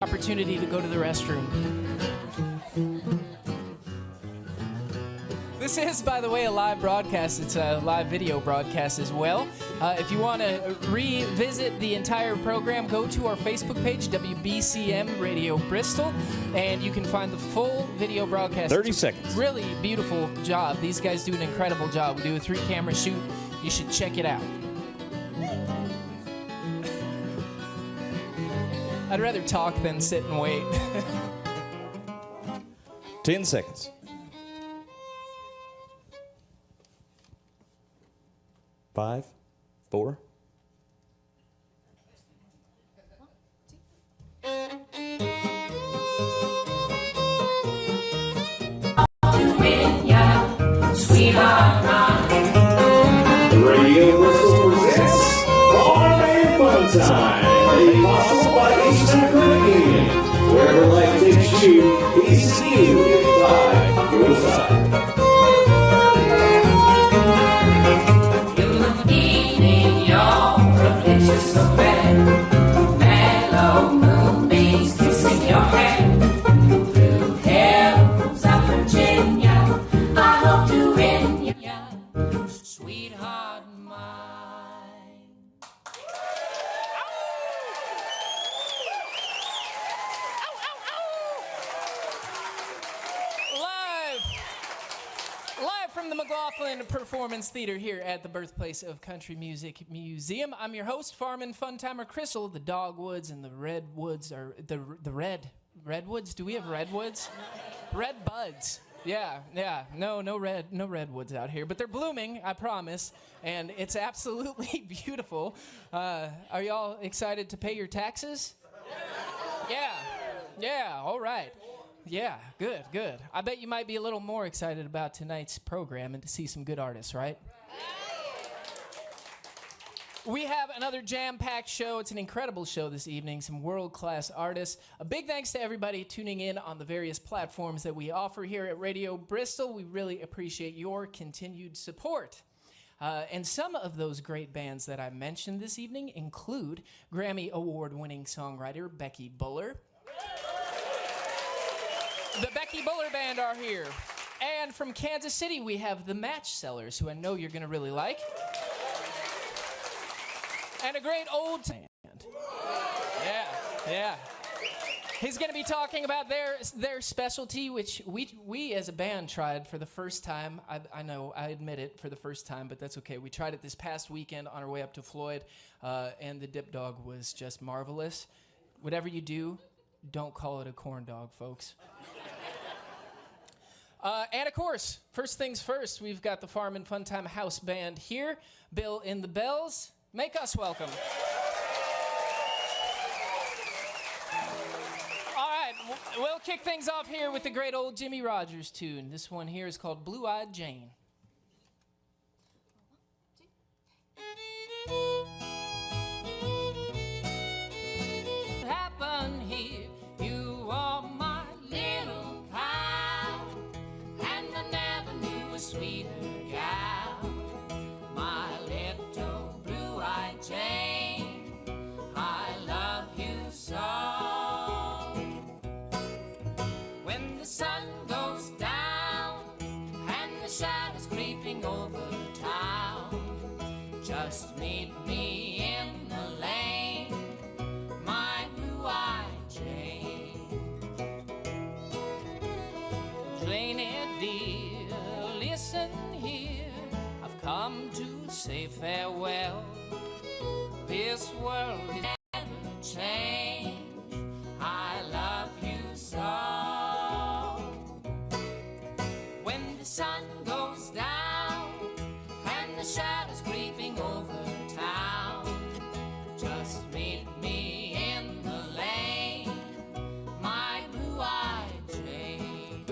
Opportunity to go to the restroom. This is, by the way, a live broadcast. It's a live video broadcast as well. If you want to revisit the entire program, go to our Facebook page, WBCM Radio Bristol, and you can find the full video broadcast. 30 seconds. Really beautiful job. These guys do an incredible job. We do a 3-camera shoot. You should check it out. I'd rather talk than sit and wait. 10 seconds. 5, 4. Radio Bristol presents Farm and Fun Time, made possible by Eastern Carnegie. Wherever life takes you, he's you if by your side. Good evening, y'all. The picture's so bad. Mellow moonbeams kissing your hand. Blue hills of Virginia. I hope to win ya, sweetheart mine. Live from the McLaughlin Performance Theater here at the Birthplace of Country Music Museum. I'm your host, Farm and Fun Timer Crystal. The dogwoods and the redwoods are the redwoods. Do we have redwoods? Red buds. Yeah. No redwoods out here, but they're blooming, I promise, and it's absolutely beautiful. Are y'all excited to pay your taxes? Yeah. All right. Yeah, good. I bet you might be a little more excited about tonight's program and to see some good artists, right? We have another jam-packed show. It's an incredible show this evening, some world-class artists. A big thanks to everybody tuning in on the various platforms that we offer here at Radio Bristol. We really appreciate your continued support. And some of those great bands that I mentioned this evening include Grammy Award-winning songwriter Becky Buller. The Becky Buller Band are here. And from Kansas City, we have the Match Sellers, who I know you're going to really like. And a great old band. Yeah. He's going to be talking about their specialty, which we as a band tried for the first time. I know, I admit it, for the first time, but that's okay. We tried it this past weekend on our way up to Floyd, and the dip dog was just marvelous. Whatever you do, don't call it a corn dog, folks. And of course, first things first, we've got the Farm and Fun Time House Band here. Bill in the Bells, make us welcome. All right, we'll kick things off here with the great old Jimmy Rogers tune. This one here is called Blue-Eyed Jane. Happen here, you are my little pal, and I never knew a sweeter gal, my little blue-eyed Jane. I love you so. When the sun goes down and the shadows creeping over town, just meet me in the lane, my blue-eyed Jane. Janie dear, listen here, I've come to say farewell. This world is never change, I love you so. When the sun goes down and the shadows creeping over town, just meet me in the lane, my blue-eyed Jane.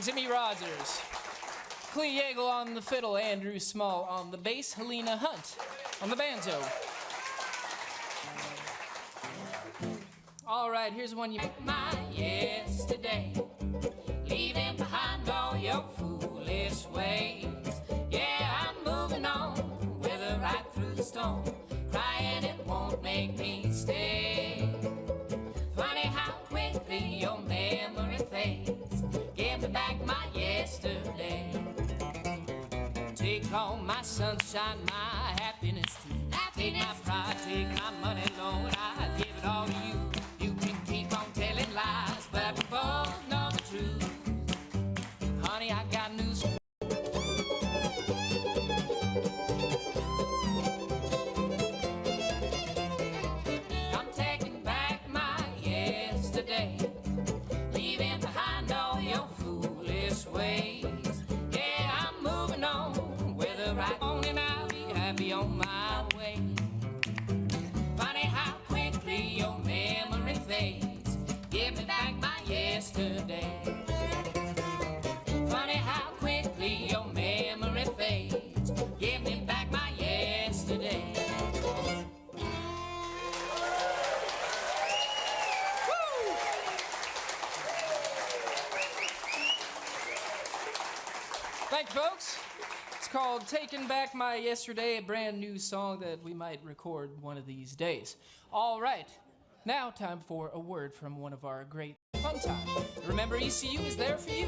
Jimmy Rogers. Clee Yeagle on the fiddle, Andrew Small on the bass, Helena Hunt on the banjo. All right, here's one you... My yesterday, leaving behind all your foolish ways. Yeah, I'm moving on with her right through the storm. Crying it won't make me stay. Funny how quickly your memory fades. Give me back my yesterday. Take all my sunshine, my happiness too. Take my pride, take my money, Lord, I give it all to you. You can keep on telling lies, but we both know the truth. Honey, I got news for you. I'm taking back my yesterday, leaving behind all your foolish ways. Yeah, I'm moving on with a right on, and I'll be happy on my way. Funny how quickly your memory fades. Give me back my yesterday. Funny how quickly your memory fades. Give me back my yesterday. Thank you, folks. It's called Taking Back My Yesterday, a brand new song that we might record one of these days. All right, now time for a word from one of our great fun time. Remember, ECU is there for you.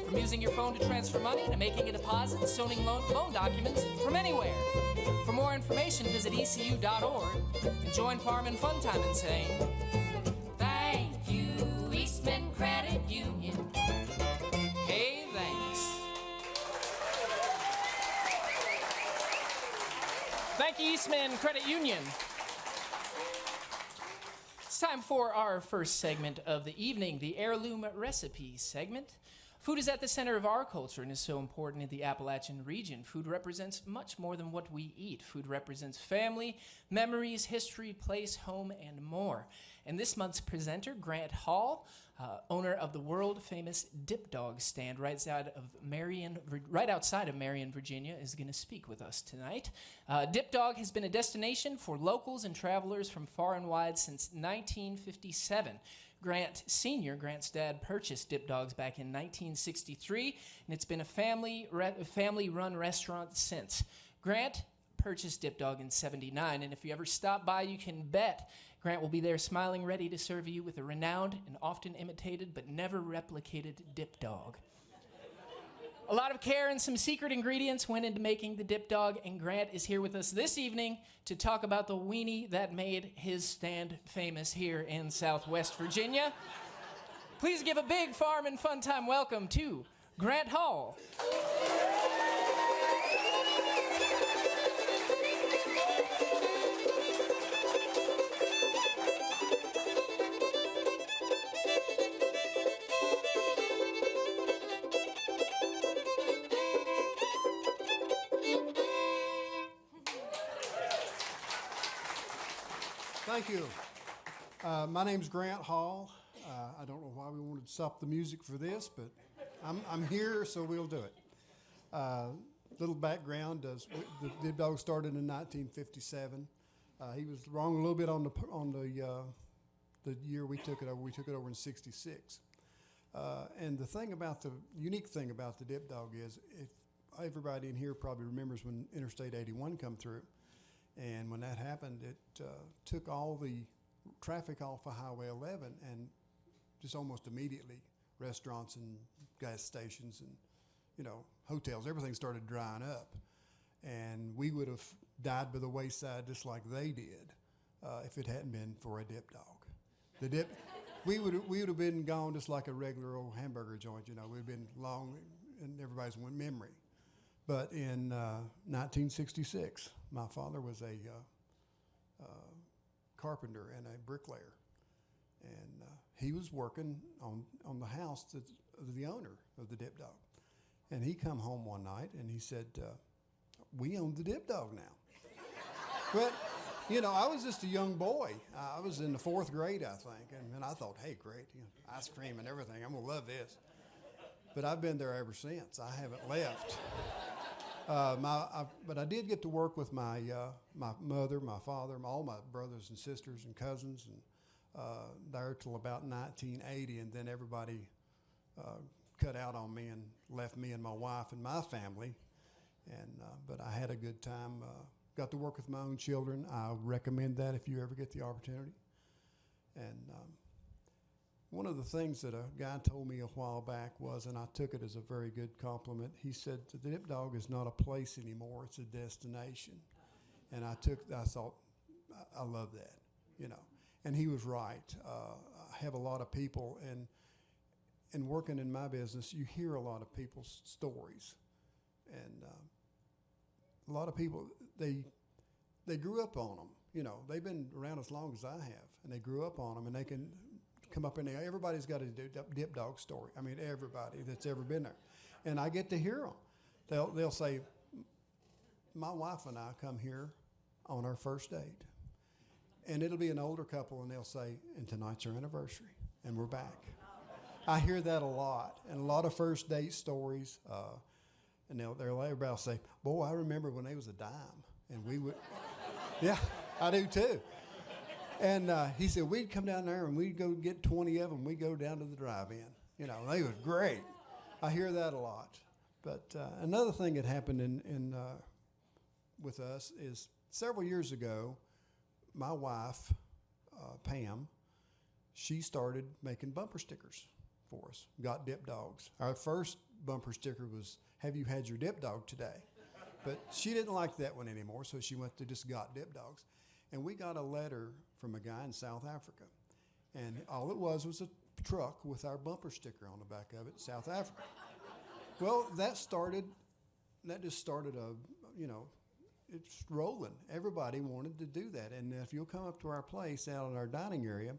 From using your phone to transfer money, to making a deposit, signing loan documents from anywhere. For more information, visit ecu.org and join Farm Fun Time in saying, Thank you, Eastman Credit Union. hey, thanks. Thank you, Eastman Credit Union. It's time for our first segment of the evening, the Heirloom Recipe segment. Food is at the center of our culture and is so important in the Appalachian region. Food represents much more than what we eat. Food represents family, memories, history, place, home, and more. And this month's presenter, Grant Hall, owner of the world-famous Dip Dog stand right outside of Marion, Virginia, is going to speak with us tonight. Dip Dog has been a destination for locals and travelers from far and wide since 1957. Grant Sr., Grant's dad, purchased Dip Dogs back in 1963, and it's been a family-run restaurant since. Grant purchased Dip Dog in 79, and if you ever stop by, you can bet Grant will be there smiling, ready to serve you with a renowned and often imitated but never replicated Dip Dog. A lot of care and some secret ingredients went into making the Dip Dog, and Grant is here with us this evening to talk about the weenie that made his stand famous here in Southwest Virginia. Please give a big Farm and Fun Time welcome to Grant Hall. Thank you. My name's Grant Hall. I don't know why we wanted to stop the music for this, but I'm here, so we'll do it. Little background: the Dip Dog started in 1957. He was wrong a little bit on the year we took it over. We took it over in '66. And the unique thing about the Dip Dog is, if everybody in here probably remembers when Interstate 81 come through. And when that happened, it took all the traffic off of Highway 11, and just almost immediately, restaurants and gas stations and, hotels, everything started drying up. And we would have died by the wayside just like they did if it hadn't been for a Dip Dog. We would have been gone just like a regular old hamburger joint. We'd have been long in everybody's memory. But in 1966, my father was a carpenter and a bricklayer, and he was working on the house of the owner of the Dip Dog. And he come home one night and he said, "We own the Dip Dog now." But I was just a young boy. I was in the 4th grade, I think, and I thought, "Hey, great, ice cream and everything. I'm gonna love this." but I've been there ever since. I haven't left. But I did get to work with my mother, my father, all my brothers and sisters and cousins, and there till about 1980, and then everybody cut out on me and left me and my wife and my family. And but I had a good time. Got to work with my own children. I recommend that if you ever get the opportunity. And one of the things that a guy told me a while back was, and I took it as a very good compliment, he said, the Dip Dog is not a place anymore, it's a destination. And I thought, I love that, you know. And he was right. I have a lot of people, and working in my business, you hear a lot of people's stories. And a lot of people, they grew up on them. You know, they've been around as long as I have, and they grew up on them, and they can come up in there. Everybody's got a Dip Dog story. I mean, everybody that's ever been there. And I get to hear them. They'll say, my wife and I come here on our first date. And it'll be an older couple, and they'll say, and tonight's our anniversary, and we're back. I hear that a lot, and a lot of first date stories. And everybody will say, boy, I remember when they was a dime. And we would, yeah, I do too. And he said, we'd come down there and we'd go get 20 of them. We'd go down to the drive-in. You know, they was great. I hear that a lot. But another thing that happened with us is several years ago, my wife, Pam, she started making bumper stickers for us, Got Dip Dogs. Our first bumper sticker was, have you had your Dip Dog today? But she didn't like that one anymore, so she went to just Got Dip Dogs. And we got a letter from a guy in South Africa. And all it was a truck with our bumper sticker on the back of it, South Africa. Well, that just started it's rolling. Everybody wanted to do that. And if you'll come up to our place out in our dining area,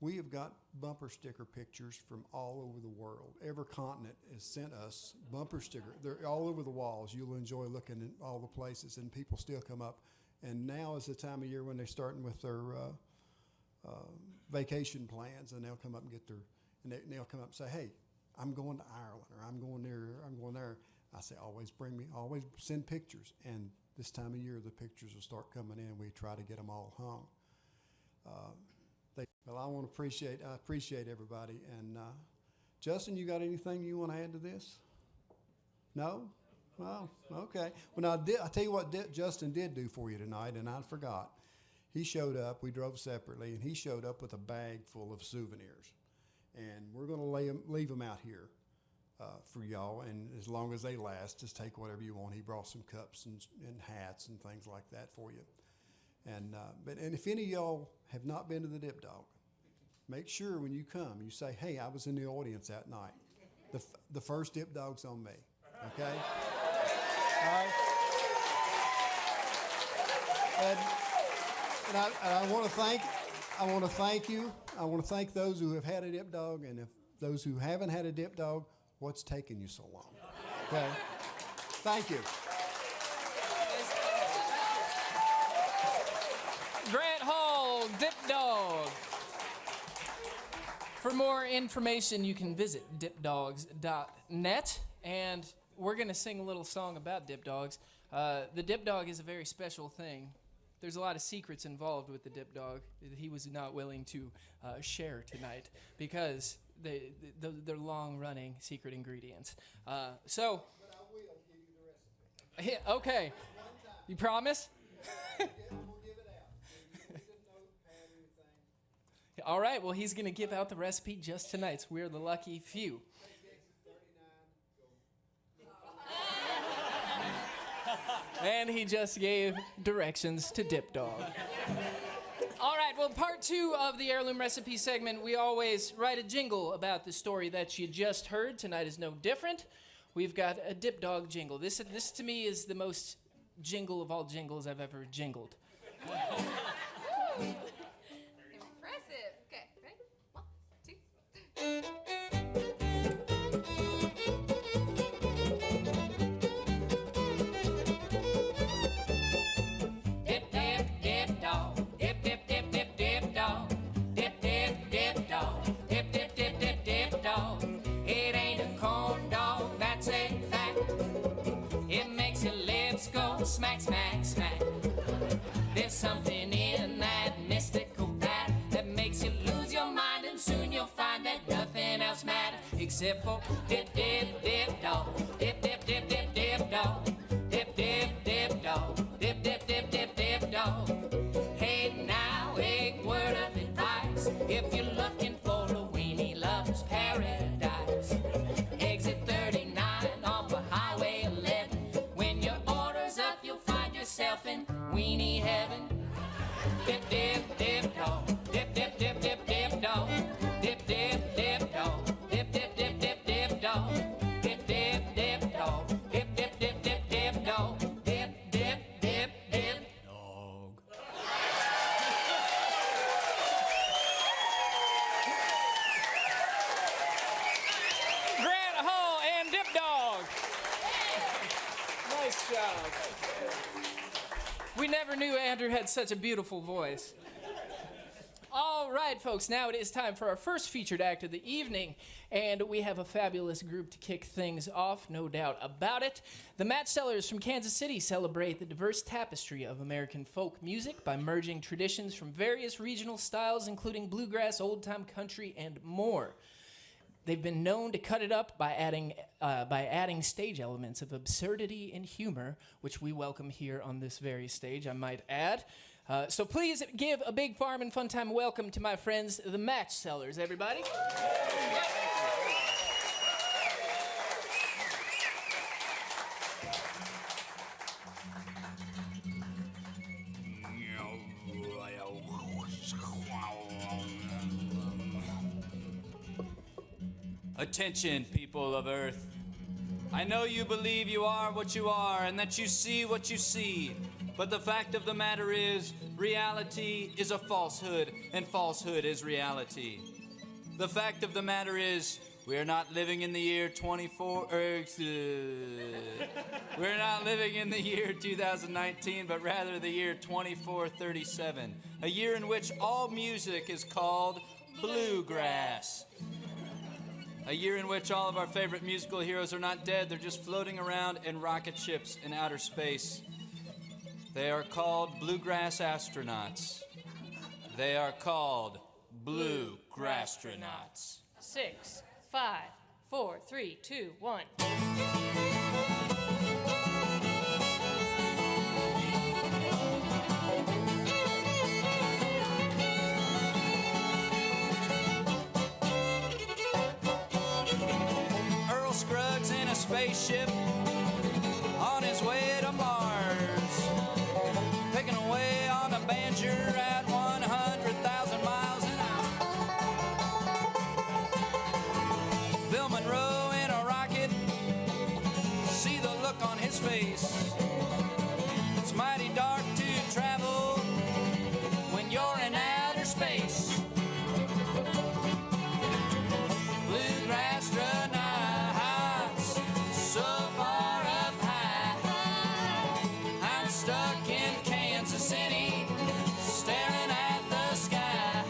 we have got bumper sticker pictures from all over the world. Every continent has sent us bumper sticker. They're all over the walls. You'll enjoy looking at all the places, and people still come up. And now is the time of year when they're starting with their vacation plans, and they'll come up and get they'll come up and say, hey, I'm going to Ireland, or I'm going there. I say, always send pictures. And this time of year, the pictures will start coming in. We try to get them all hung. Well, I appreciate everybody. And Justin, you got anything you want to add to this? No? Well, okay. Well, now, I'll tell you what Justin did do for you tonight, and I forgot. He showed up. We drove separately, and he showed up with a bag full of souvenirs. And we're going to leave them out here for y'all, and as long as they last, just take whatever you want. He brought some cups and hats and things like that for you. And if any of y'all have not been to the Dip Dog, make sure when you come, you say, hey, I was in the audience that night. The first Dip Dog's on me, okay? All right? And I want to thank you. I want to thank those who have had a Dip Dog, and if those who haven't had a Dip Dog, what's taking you so long? Okay? Thank you. Grant Hall, Dip Dog. For more information, you can visit dipdogs.net, and we're going to sing a little song about Dip Dogs. The Dip Dog is a very special thing. There's a lot of secrets involved with the Dip Dog that he was not willing to share tonight because they're long-running secret ingredients. But I will give you the recipe. Okay. You promise? We'll give it out. You need a notepad or anything. All right. Well, he's going to give out the recipe just tonight. So we're the lucky few. And he just gave directions to Dip Dog. All right, well, part 2 of the Heirloom Recipe segment, we always write a jingle about the story that you just heard. Tonight is no different. We've got a Dip Dog jingle. This to me is the most jingle of all jingles I've ever jingled. Impressive. Okay, ready? 1, 2. Dip, dip, dip, dog. Dip, dip, dip, dip, dip, dog. Dip, dip, dip, dog. Dip, dip, dip, dip, dip, dog. It ain't a corn except for dip, dip, dip, dog. Dip, dip, dip, dip, dip, dog. Dip, dip, dip, dog. Dip, dip, dip, dip, dip, dog. Hey now, a word of advice. If you're looking for a weenie lover's paradise, exit 39 off of Highway 11. When your order's up, you'll find yourself in weenie heaven. Dip, dip, dip, dog. Dip, dip, dip, dip, dip, dog. Dip, dip, dip, dog. Dip, dip, dip, dip, dip, dog. Dip, dip, dip, dog. Dip, dip, dip, dip, dip, dog. Dip, dip, dip, dip, dog. Grant Hall and Dip Dog. Nice job. We never knew Andrew had such a beautiful voice. All right, folks, now it is time for our first featured act of the evening, and we have a fabulous group to kick things off, no doubt about it. The Match Sellers from Kansas City celebrate the diverse tapestry of American folk music by merging traditions from various regional styles, including bluegrass, old-time country, and more. They've been known to cut it up by adding stage elements of absurdity and humor, which we welcome here on this very stage, I might add. So please give a big Farm and Fun Time welcome to my friends, the Match Sellers, everybody. Attention, people of Earth. I know you believe you are what you are and that you see what you see. But the fact of the matter is, reality is a falsehood, and falsehood is reality. The fact of the matter is, we are not living in the year we're not living in the year 2019, but rather the year 2437, a year in which all music is called bluegrass. A year in which all of our favorite musical heroes are not dead, they're just floating around in rocket ships in outer space. They are called bluegrass astronauts. They are called bluegrassstronauts. 6, 5, 4, 3, 2, 1. Earl Scruggs in a spaceship on his way to Mars, picking away on a banjo at 100,000 miles an hour. Bill Monroe in a rocket, see the look on his face. It's mighty dark to travel when you're in outer space. Bluegrass astronauts, so far up high. I'm stuck in Kansas City, staring at the sky.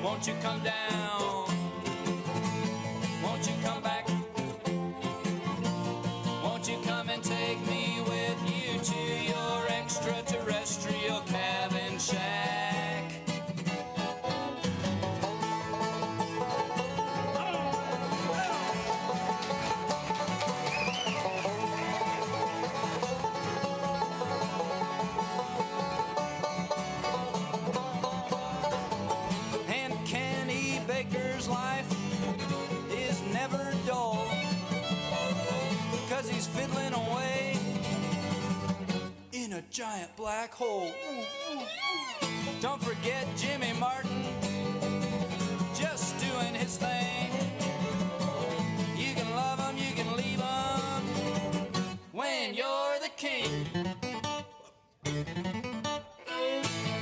Won't you come down? Won't you come back? Won't you come and take me with you to your extraterrestrial cabin shack? And Kenny Baker's life is never dull, 'cause he's fiddling away in a giant black hole. Don't forget Jimmy Martin, just doing his thing. You can love him, you can leave him when you're the king.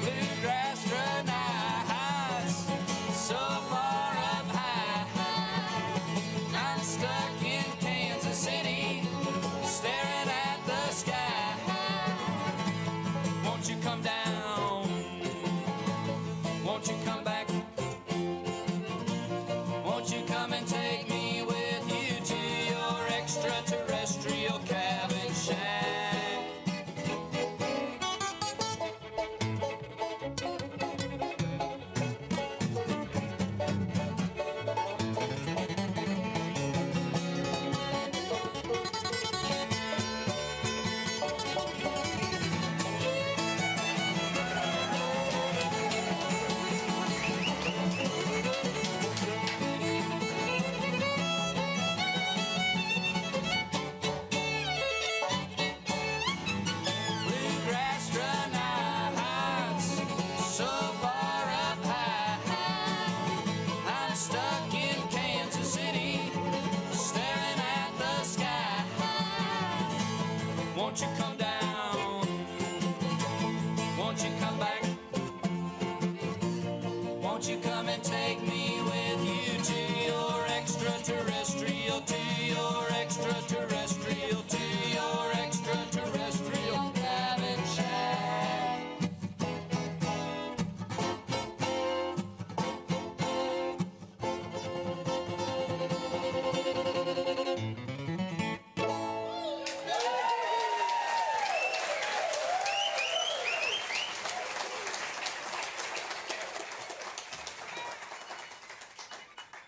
Bluegrass astronauts, so far up high. I'm stuck in Kansas City, staring at the sky. Won't you come down? Won't you come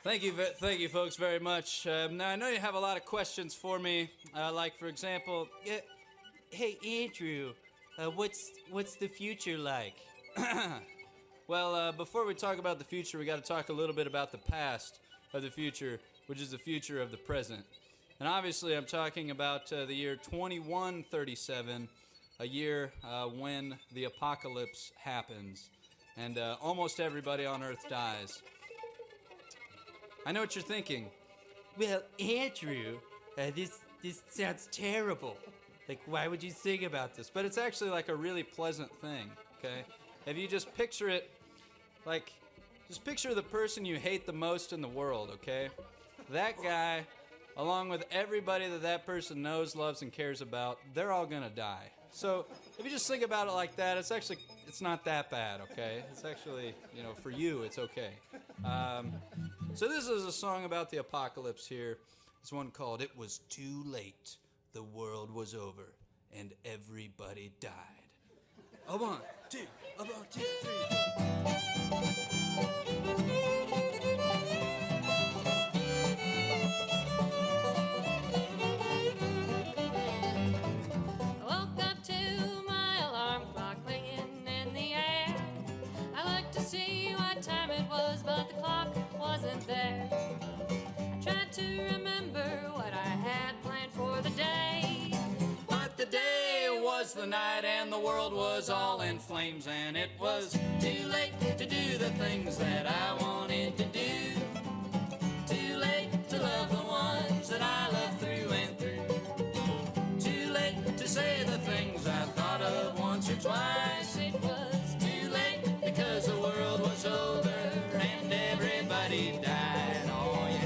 Thank you, folks, very much. Now, I know you have a lot of questions for me, like, for example, hey, Andrew, what's the future like? Well, before we talk about the future, we got to talk a little bit about the past of the future, which is the future of the present. And obviously, I'm talking about the year 2137, a year when the apocalypse happens, and almost everybody on Earth dies. I know what you're thinking. Well, Andrew, this sounds terrible. Like, why would you sing about this? But it's actually like a really pleasant thing, okay? If you just picture it, like, just picture the person you hate the most in the world, okay? That guy, along with everybody that person knows, loves, and cares about, they're all gonna die. So if you just think about it like that, it's not that bad, okay? It's actually, for you, it's okay. So this is a song about the apocalypse here. It's one called "It Was Too Late, the World Was Over, and Everybody Died." A 1, 2, 3, 4. There. I tried to remember what I had planned for the day. But the day was the night and the world was all in flames, and it was too late to do the things that I wanted to do. Too late to love the ones that I love through and through. Too late to say the things I thought of once or twice. It was too late because the world was over and everybody died. Oh yeah.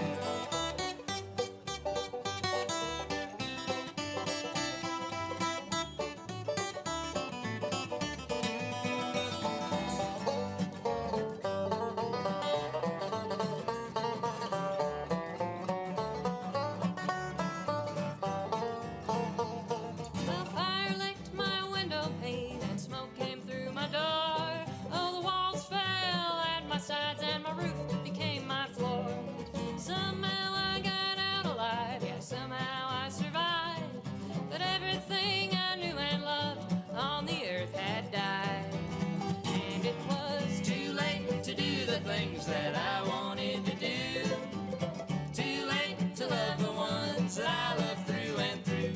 the fire licked my window pane and smoke came through my door. Oh, the walls fell at my sides and my roof became my floor. Somehow I got out alive, yeah, somehow I survived. But everything I knew and loved on the earth had died. And it was Too late to do the things that I wanted to do. Too late to love the ones that I love through and through.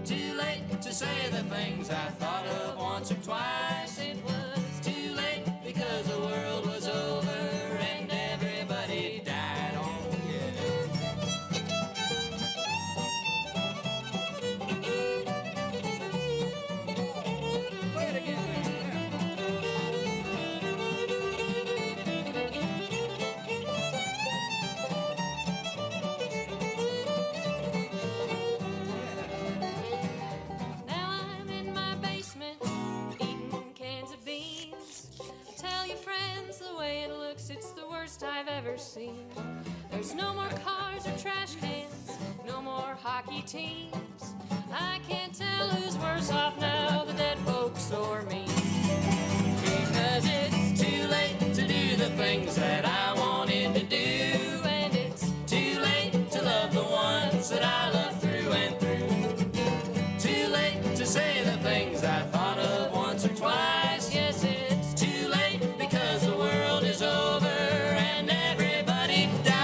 Too late to say the things I thought of once or twice. it was Too late because the world was over and everybody died. Oh yeah. Play it again. Now I'm in my basement, eating cans of beans. Tell your friends the way it looks, it's the worst I've ever seen. There's no more cars or trash cans, no more hockey teams. I can't tell who's worse off now, the dead folks or me. Because it's Too late to do the things that I wanted to do. and it's Too late to love the ones that I love through and through. Too late to say the things I thought of once or twice. yes, it's Too late because the world is over and everybody died.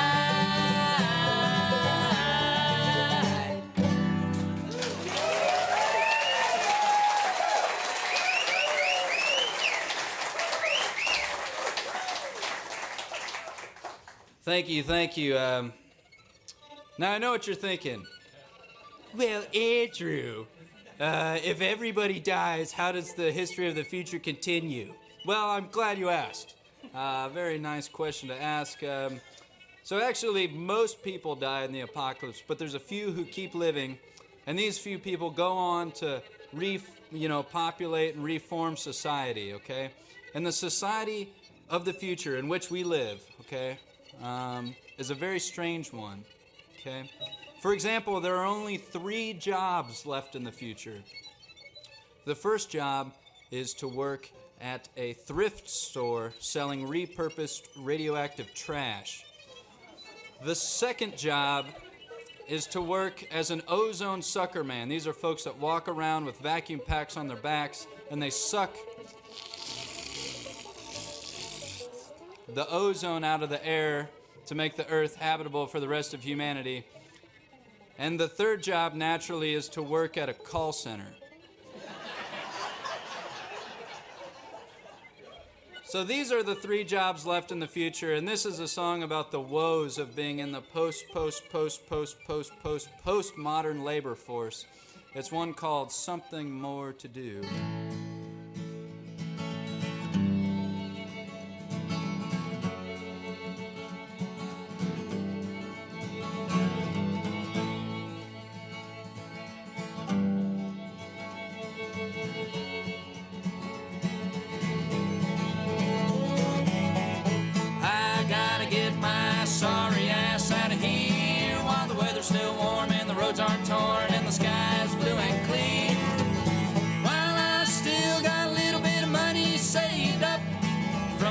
Thank you. Now I know what you're thinking. Well, Andrew, if everybody dies, how does the history of the future continue? Well, I'm glad you asked. Very nice question to ask. So actually, most people die in the apocalypse, but there's a few who keep living, and these few people go on to populate and reform society, okay? And the society of the future in which we live, okay, is a very strange one, okay? For example, there are only 3 jobs left in the future. The first job is to work at a thrift store selling repurposed radioactive trash. The second job is to work as an ozone sucker man. These are folks that walk around with vacuum packs on their backs and they suck the ozone out of the air to make the earth habitable for the rest of humanity. And the third job, naturally, is to work at a call center. So these are the three jobs left in the future, and this is a song about the woes of being in the post-modern labor force. It's one called Something More to Do.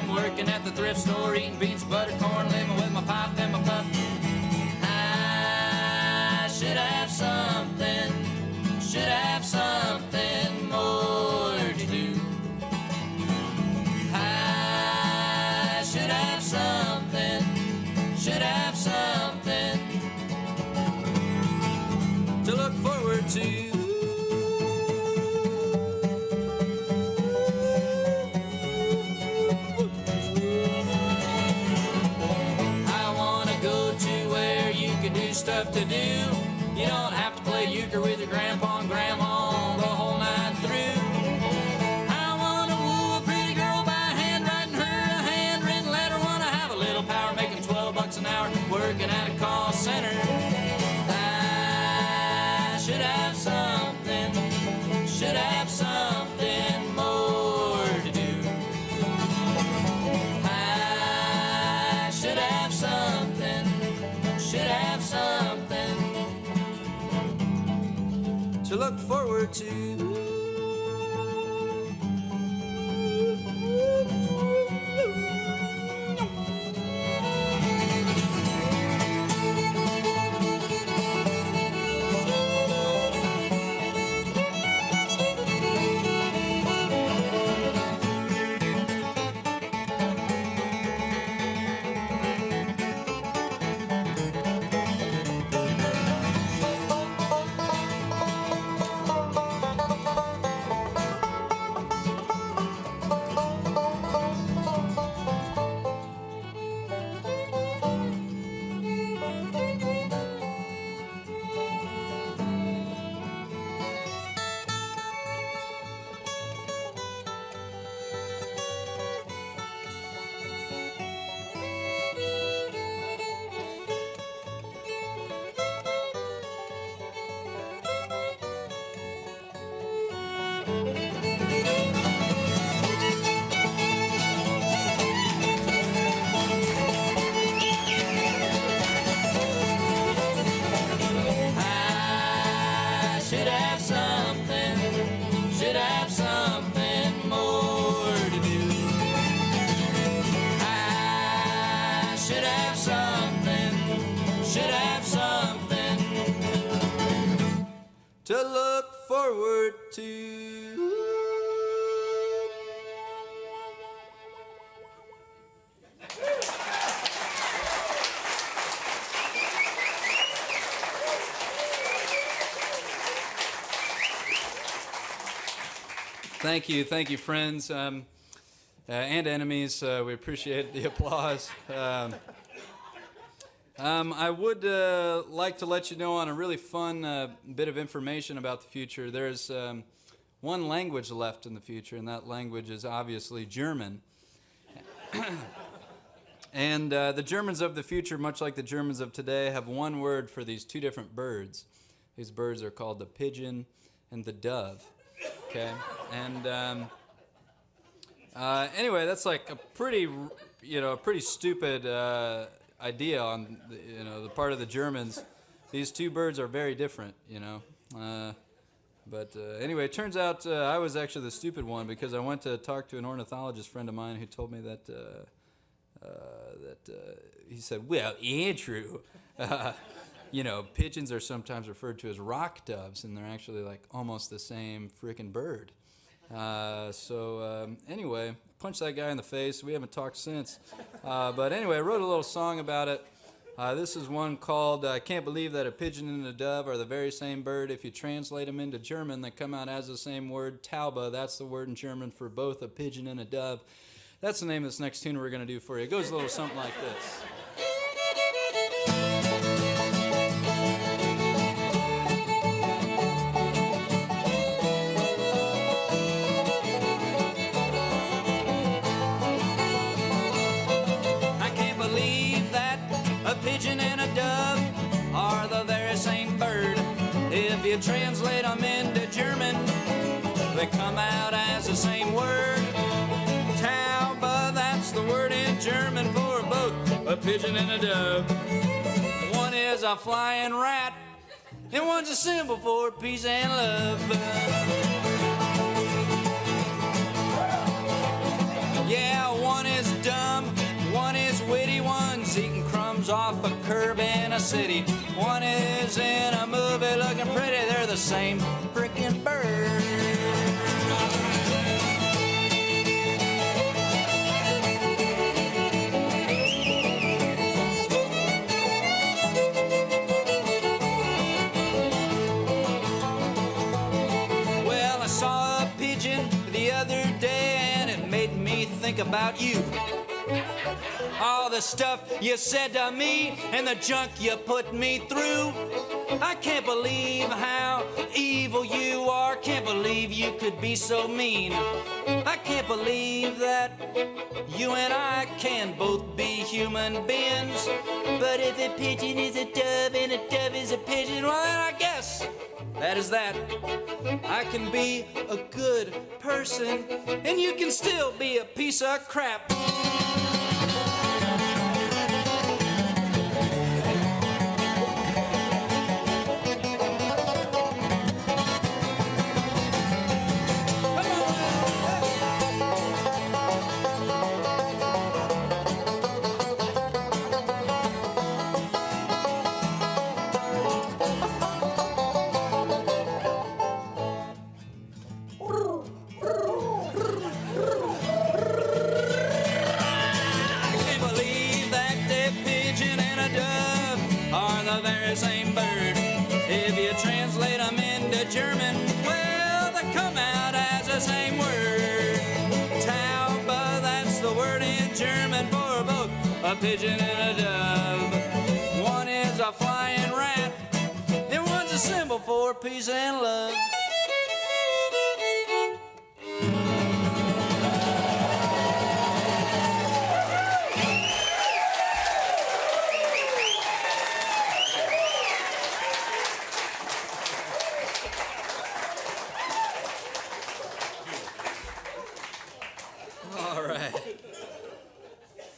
Working at the thrift store, eating beans, butter, corn, living with my pipe and my puff. I should have something more to do. I should have something to look forward to. Stuff to do. You don't have to play euchre with your grandpa and grandma the whole night through. I want to woo a pretty girl by hand, writing her a handwritten letter. Want to have a little power, making $12 an hour, working at a call center. I should have something more to do. I should have something to look forward to. To look forward to. Thank you, friends and enemies. We appreciate the applause. I would like to let you know on a really fun bit of information about the future. There's one language left in the future, and that language is obviously German. And the Germans of the future, much like the Germans of today, have one word for these two different birds. These birds are called the pigeon and the dove. Okay, and anyway, that's like a pretty stupid idea on the part of the Germans. These two birds are very different, But anyway, it turns out I was actually the stupid one, because I went to talk to an ornithologist friend of mine who told me that he said, well, Andrew, pigeons are sometimes referred to as rock doves, and they're actually like almost the same freaking bird. Anyway, punched that guy in the face. We haven't talked since. But anyway, I wrote a little song about it. This is one called I Can't Believe That a Pigeon and a Dove Are the Very Same Bird. If you translate them into German, they come out as the same word, Taube. That's the word in German for both a pigeon and a dove. That's the name of this next tune we're going to do for you. It goes a little something like this. Pigeon and a dove are the very same bird. If you translate them into German, they come out as the same word. Taube, that's the word in German for both a pigeon and a dove. One is a flying rat, and one's a symbol for peace and love. Yeah, one is dumb, one is witty, one's eating crumbs off a curb in a city. One is in a movie looking pretty. They're the same frickin' bird. Well, I saw a pigeon the other day and it made me think about you. All the stuff you said to me and the junk you put me through. I can't believe how evil you are. Can't believe you could be so mean. I can't believe that you and I can both be human beings. But if a pigeon is a dove and a dove is a pigeon, well, then I guess that is that. I can be a good person and you can still be a piece of crap. Same bird. If you translate them into German, well, they come out as the same word. Taube, that's the word in German for both a pigeon and a dove. One is a flying rat, and one's a symbol for peace and love.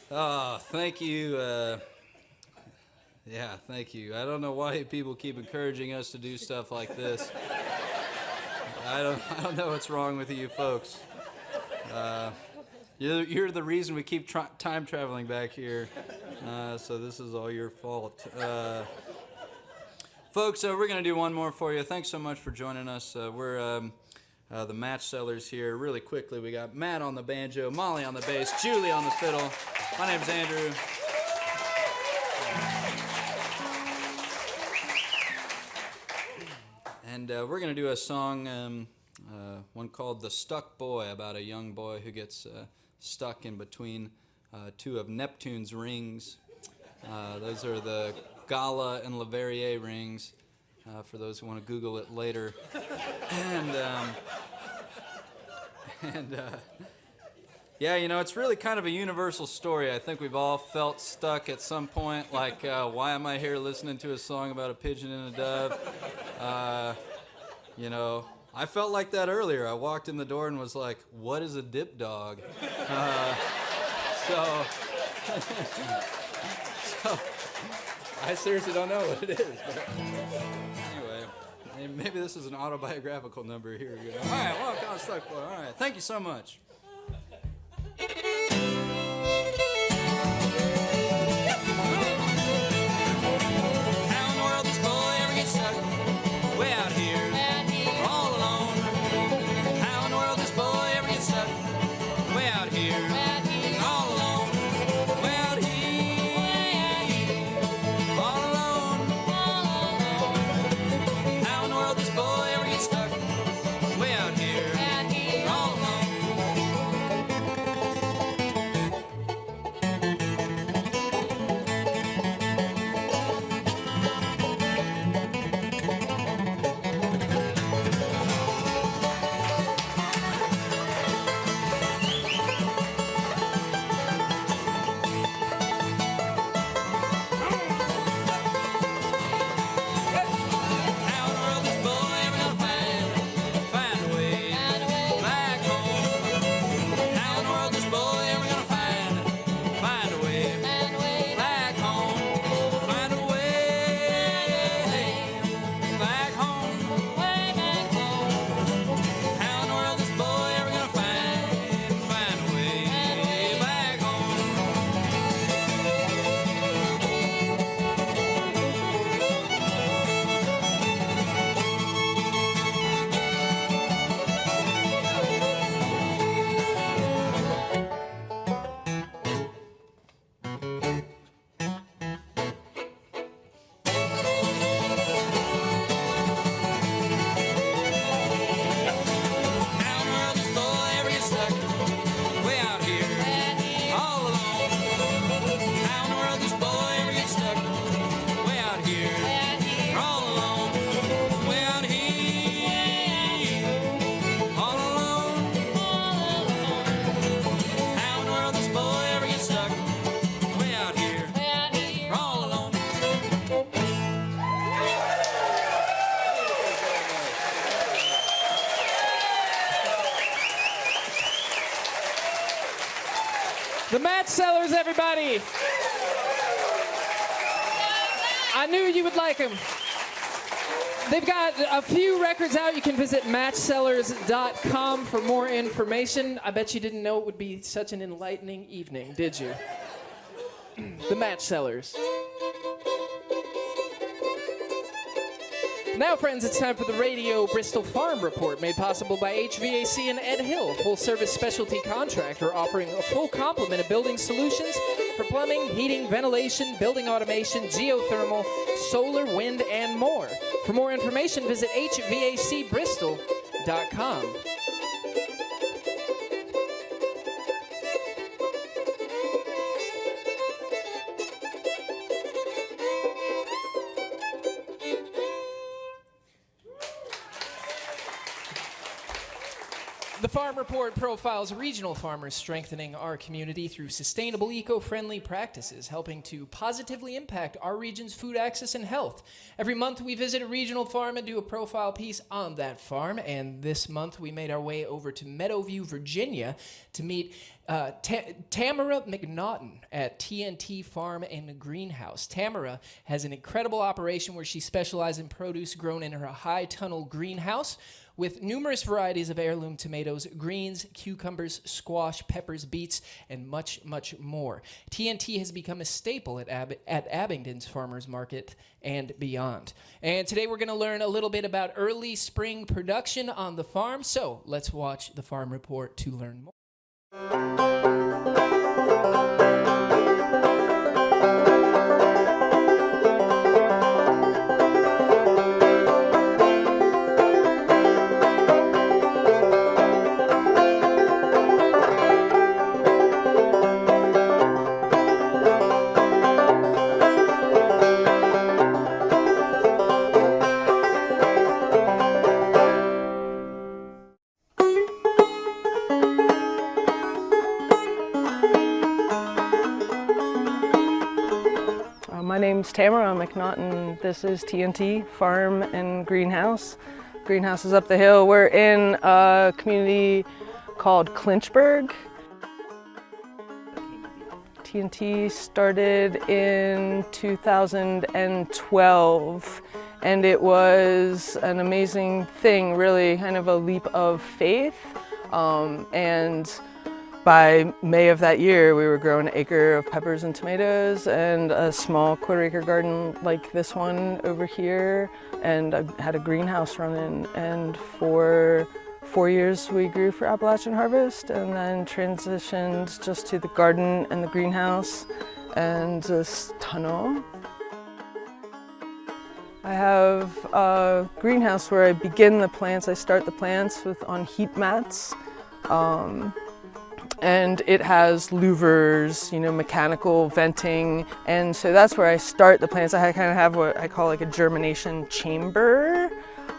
Oh, thank you. Thank you. I don't know why people keep encouraging us to do stuff like this. I don't know what's wrong with you folks. You're the reason we keep time traveling back here. So this is all your fault. Folks, we're going to do one more for you. Thanks so much for joining us. We're the Match Sellers here. Really quickly, we got Matt on the banjo, Molly on the bass, Julie on the fiddle. My name's Andrew. And we're going to do a song, one called The Stuck Boy, about a young boy who gets stuck in between two of Neptune's rings. Those are the Gala and Leverrier rings, for those who want to Google it later. Yeah, you know, it's really kind of a universal story. I think we've all felt stuck at some point, like, why am I here listening to a song about a pigeon and a dove? You know, I felt like that earlier. I walked in the door and was like, what is a dip dog? So I seriously don't know what it is. But anyway, maybe this is an autobiographical number. Here we go. All right, well, I'm stuck. All right, thank you so much. The Match Sellers, everybody. I knew you would like them. They've got a few records out. You can visit matchsellers.com for more information. I bet you didn't know it would be such an enlightening evening, did you? The Match Sellers. Now, friends, it's time for the Radio Bristol Farm Report, made possible by HVAC and Ed Hill, full-service specialty contractor offering a full complement of building solutions for plumbing, heating, ventilation, building automation, geothermal, solar, wind, and more. For more information, visit hvacbristol.com. The Farm Report profiles regional farmers strengthening our community through sustainable, eco-friendly practices, helping to positively impact our region's food access and health. Every month we visit a regional farm and do a profile piece on that farm, and this month we made our way over to Meadowview, Virginia to meet Tamara McNaughton at TNT Farm and Greenhouse. Tamara has an incredible operation where she specializes in produce grown in her high-tunnel greenhouse, with numerous varieties of heirloom tomatoes, greens, cucumbers, squash, peppers, beets, and much, much more. TNT has become a staple at Abingdon's Farmers Market and beyond. And today we're going to learn a little bit about early spring production on the farm, so let's watch the Farm Report to learn more. My name's Tamara McNaughton. This is TNT Farm and Greenhouse. Greenhouse is up the hill. We're in a community called Clinchburg. TNT started in 2012, and it was an amazing thing, really kind of a leap of faith. And by May of that year, we were growing an acre of peppers and tomatoes and a small quarter-acre garden like this one over here, and I had a greenhouse running. And for 4 years, we grew for Appalachian Harvest, and then transitioned just to the garden and the greenhouse and this tunnel. I have a greenhouse where I begin the plants. I start the plants on heat mats. And it has louvers, you know, mechanical venting, and so that's where I start the plants. I kind of have what I call like a germination chamber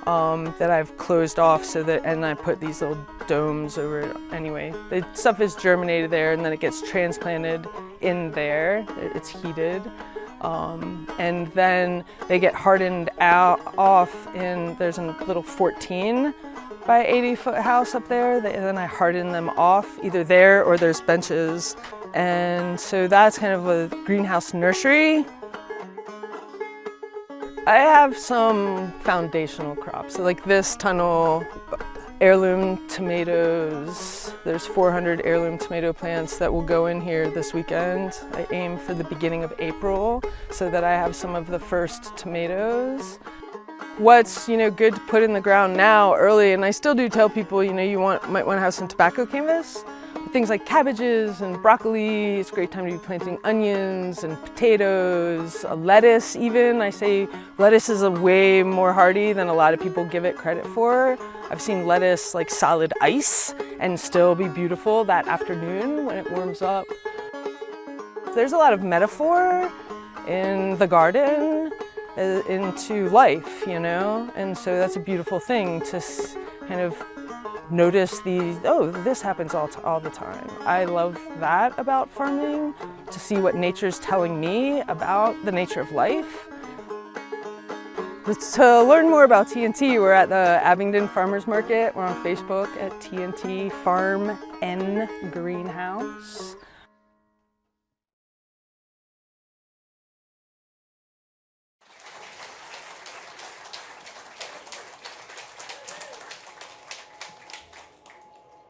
that I've closed off so that, and I put these little domes over it. Anyway, the stuff is germinated there, and then it gets transplanted in there. It's heated. And then they get hardened off there's a little 14 by 80-foot house up there, and then I harden them off either there or there's benches. And so that's kind of a greenhouse nursery. I have some foundational crops, so like this tunnel, heirloom tomatoes. There's 400 heirloom tomato plants that will go in here this weekend. I aim for the beginning of April so that I have some of the first tomatoes. What's, good to put in the ground now early, and I still do tell people, you might want to have some tobacco canvas. Things like cabbages and broccoli. It's a great time to be planting onions and potatoes, lettuce even. I say lettuce is a way more hardy than a lot of people give it credit for. I've seen lettuce like solid ice and still be beautiful that afternoon when it warms up. There's a lot of metaphor in the garden into life, and so that's a beautiful thing to kind of notice this happens all the time. I love that about farming, to see what nature's telling me about the nature of life. To learn more about TNT, we're at the Abingdon Farmers Market. We're on Facebook at TNT Farm N Greenhouse.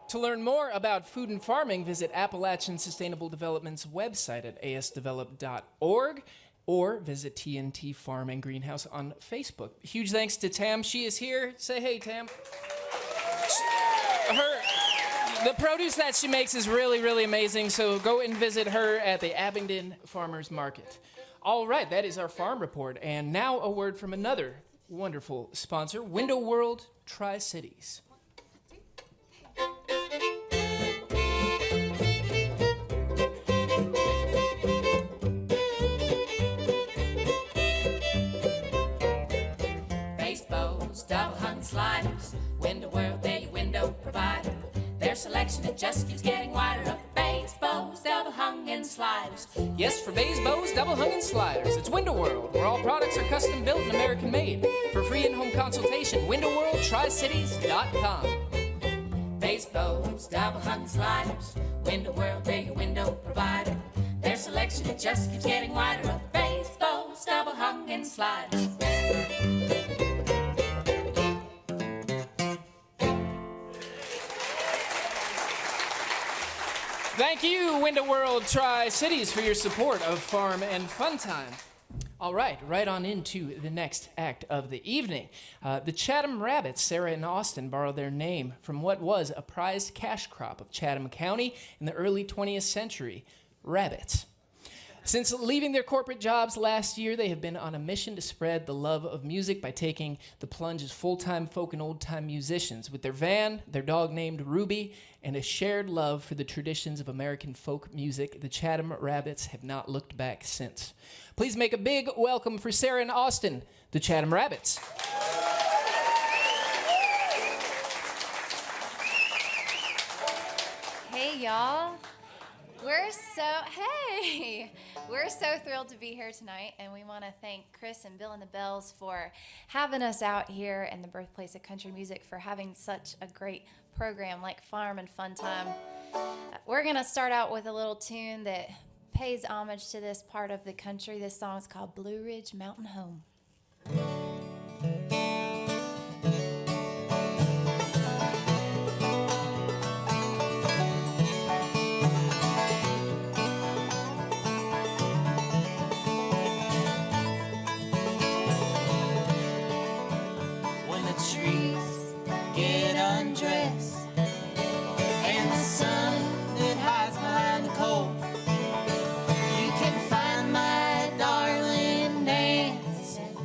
To learn more about food and farming, visit Appalachian Sustainable Development's website at asdevelop.org or visit TNT Farm and Greenhouse on Facebook. Huge thanks to Tam. She is here. Say hey, Tam. The produce that she makes is really, really amazing, so go and visit her at the Abingdon Farmers Market. All right, that is our farm report, and now a word from another wonderful sponsor, Window World Tri-Cities. Baseball's double-hung sliders, Window World, they're your window provider. Their selection, it just keeps getting wider. Of baseball's double-hung and sliders. Yes, for bays, bows, double hung and sliders, it's Window World, where all products are custom built and American made. For free in-home consultation, windowworldtricities.com. Baseball's double-hung sliders, Window World, they're your window provider. Their selection, it just keeps getting wider. Of baseball's double-hung and sliders. Thank you, Window World Tri-Cities, for your support of Farm and Fun Time. All right on into the next act of the evening. The Chatham Rabbits, Sarah and Austin, borrowed their name from what was a prized cash crop of Chatham County in the early 20th century, rabbits. Since leaving their corporate jobs last year, they have been on a mission to spread the love of music by taking the plunge as full-time folk and old-time musicians. With their van, their dog named Ruby, and a shared love for the traditions of American folk music, the Chatham Rabbits have not looked back since. Please make a big welcome for Sarah and Austin, the Chatham Rabbits. Hey, y'all. We're so thrilled to be here tonight, and we want to thank Chris and Bill and the Bells for having us out here in the birthplace of country music, for having such a great program like Farm and Fun Time. We're going to start out with a little tune that pays homage to this part of the country. This song is called Blue Ridge Mountain Home. Trees get undressed, and the sun that hides behind the cold. You can find my darling dancing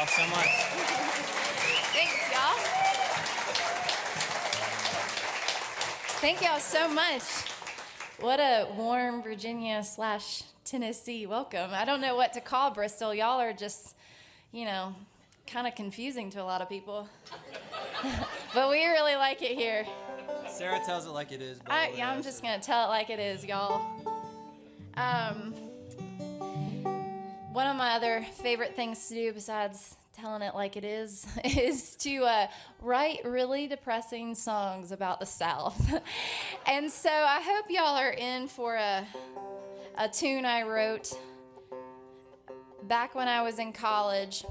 so much. Thanks, y'all. Thank y'all so much. What a warm Virginia / Tennessee welcome. I don't know what to call Bristol. Y'all are just, kind of confusing to a lot of people. But we really like it here. Sarah tells it like it is. I'm just going to tell it like it is, y'all. One of my other favorite things to do besides telling it like it is to write really depressing songs about the South. And so I hope y'all are in for a tune I wrote back when I was in college,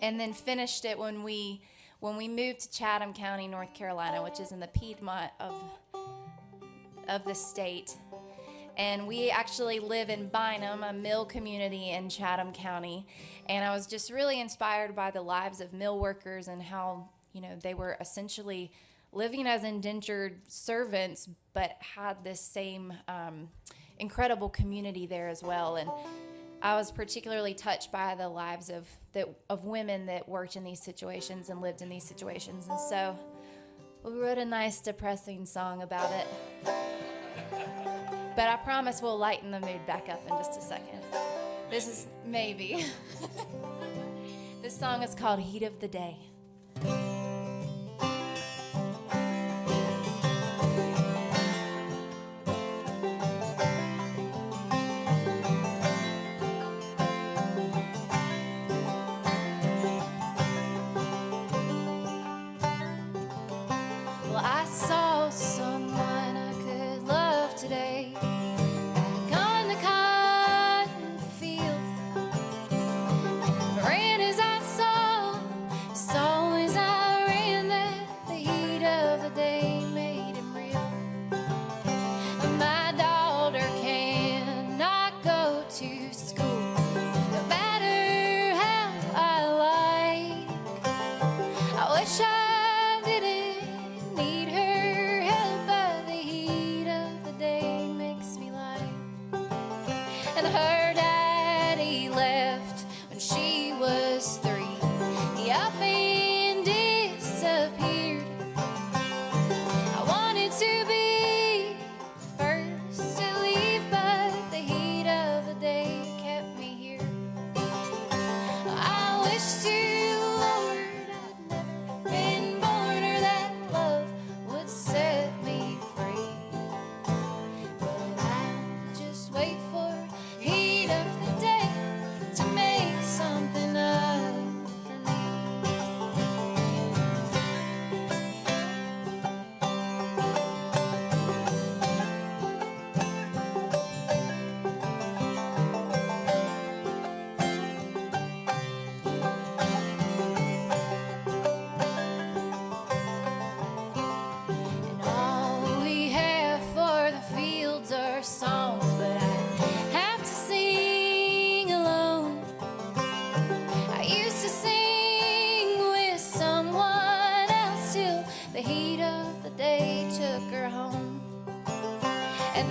and then finished it when we moved to Chatham County, North Carolina, which is in the Piedmont of the state. And we actually live in Bynum, a mill community in Chatham County. And I was just really inspired by the lives of mill workers and how, they were essentially living as indentured servants, but had this same incredible community there as well. And I was particularly touched by the lives of women that worked in these situations and lived in these situations. And so we wrote a nice depressing song about it. But I promise we'll lighten the mood back up in just a second. This is maybe. This song is called Heat of the Day. Well, I saw someone I could love today.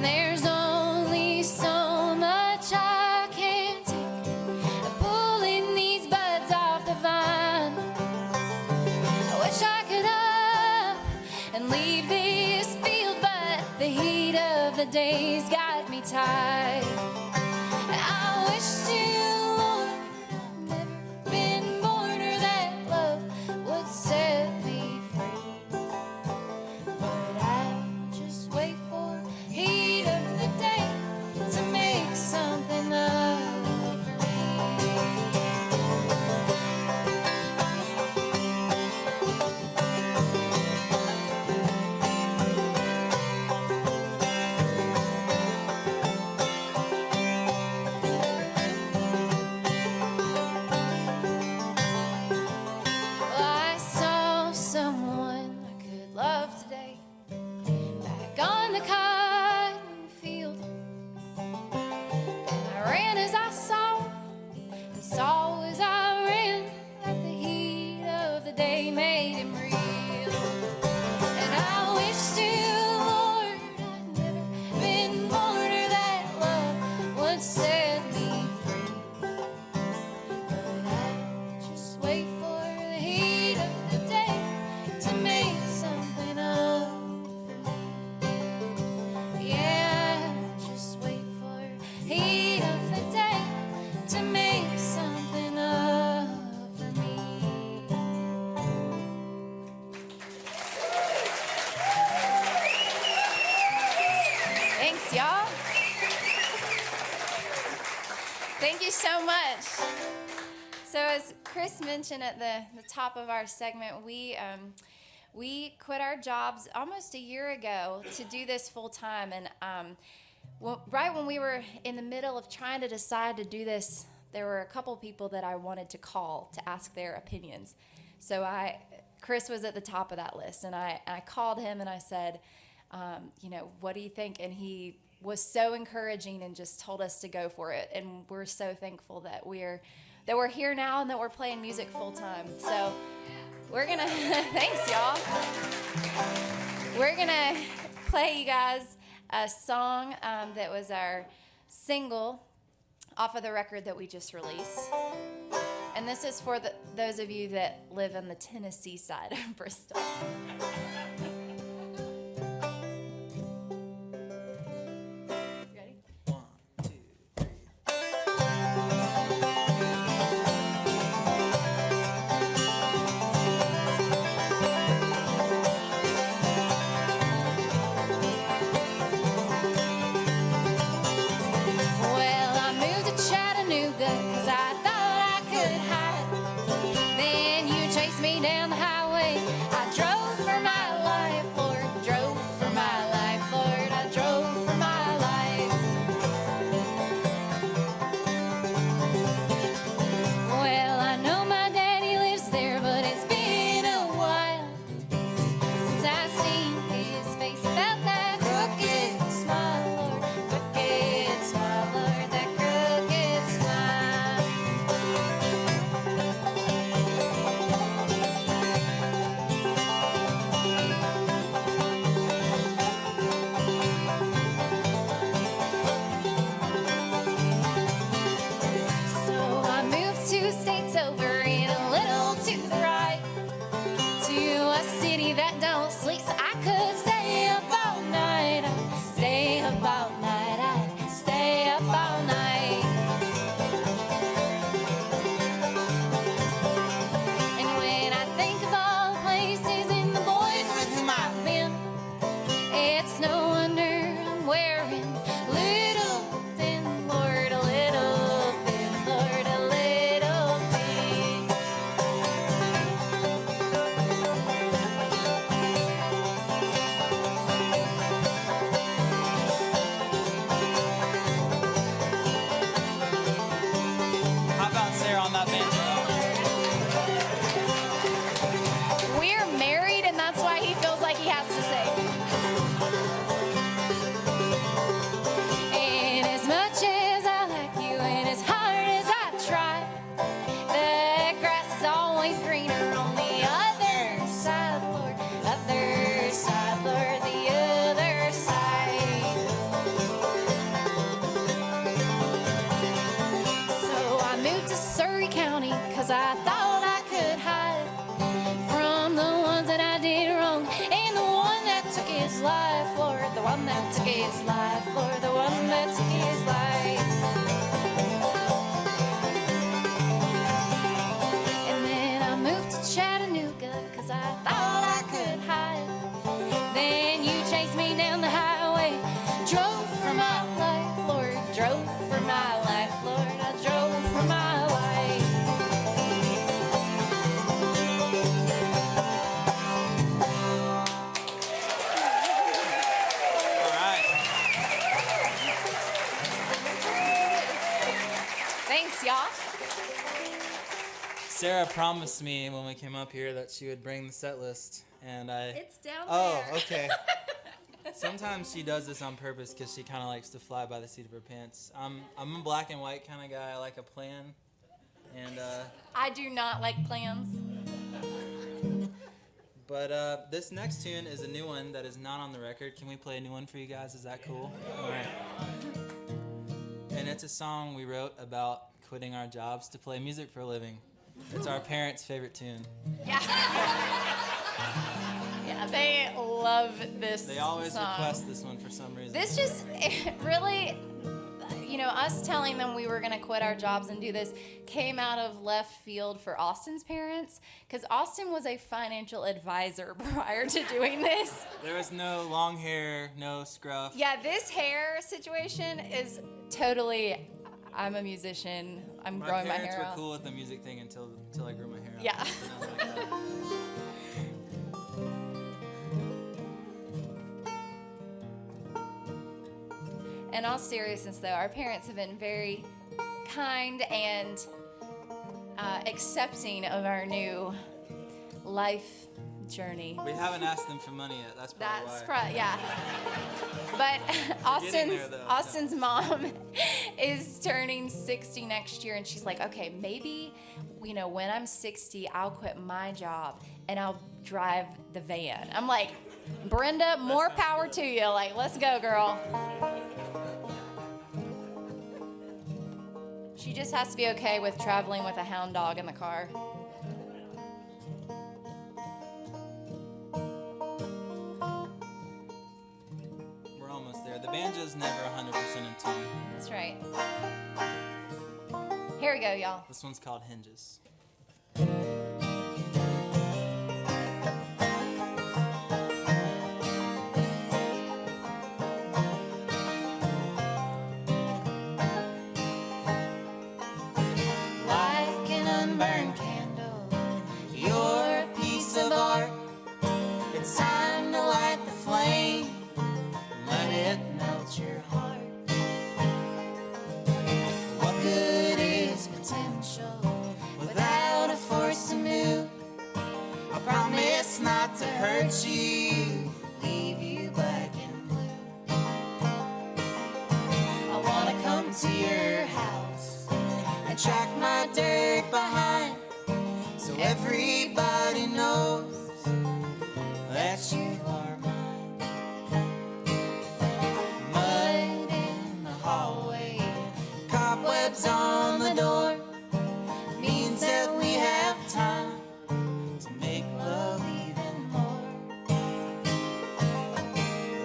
There's only so much I can take of pulling these buds off the vine. I wish I could up and leave this field, but the heat of the day's got me tied. I wish to Lord I'd never been born, or that love would set me free. But I'll just wait for heat of the day to make something of me. wait for the heat of the day to make something of me. Yeah, just wait for the heat of the day to make something of me. Thanks, y'all. Thank you so much. So as Chris mentioned at the top of our segment, we quit our jobs almost a year ago to do this full time. And right when we were in the middle of trying to decide to do this, there were a couple people that I wanted to call to ask their opinions. So Chris was at the top of that list, and I called him and I said, what do you think? And he was so encouraging and just told us to go for it. And we're so thankful that we're here now and that we're playing music full time. So we're gonna thanks y'all. We're gonna play you guys a song that was our single off of the record that we just released. And this is for those of you that live on the Tennessee side of Bristol. Sarah promised me when we came up here that she would bring the set list, and It's down there. Oh, okay. Sometimes she does this on purpose because she kind of likes to fly by the seat of her pants. I'm a black and white kind of guy. I like a plan, and I do not like plans. But this next tune is a new one that is not on the record. Can we play a new one for you guys? Is that cool? All right. And it's a song we wrote about quitting our jobs to play music for a living. It's our parents' favorite tune. Yeah. Yeah, they love this They always song. request this one for some reason. This just really, you know, us telling them we were going to quit our jobs and do this came out of left field for Austin's parents, because Austin was a financial advisor prior to doing this. There was no long hair, no scruff. Yeah, this hair situation is totally, I'm a musician, I'm growing my hair parents were out. cool with the music thing until I grew my hair out. Yeah. But not like that. In all seriousness, though, our parents have been very kind and accepting of our new life journey. We haven't asked them for money yet. That's probably That's why. probably, yeah. But there, though. Austin's mom is turning 60 next year, and she's like, okay, maybe, you know, when I'm 60, I'll quit my job and I'll drive the van. I'm like, Brenda, more power to you. Like, let's go, girl. She just has to be okay with traveling with a hound dog in the car. We're almost there. The banjo's never 100% in tune. That's right. Here we go, y'all. This one's called Hinges. Like an unburned candle, you're a piece of art. It's time to light the flame, let it melt your heart. What good is potential without a force to move? I promise not to hurt you, leave you black and blue. I wanna come to your house and track my dirt behind, so everybody knows that you are mine. Mud in the hallway, cobwebs on the door, means that we have time to make love even more.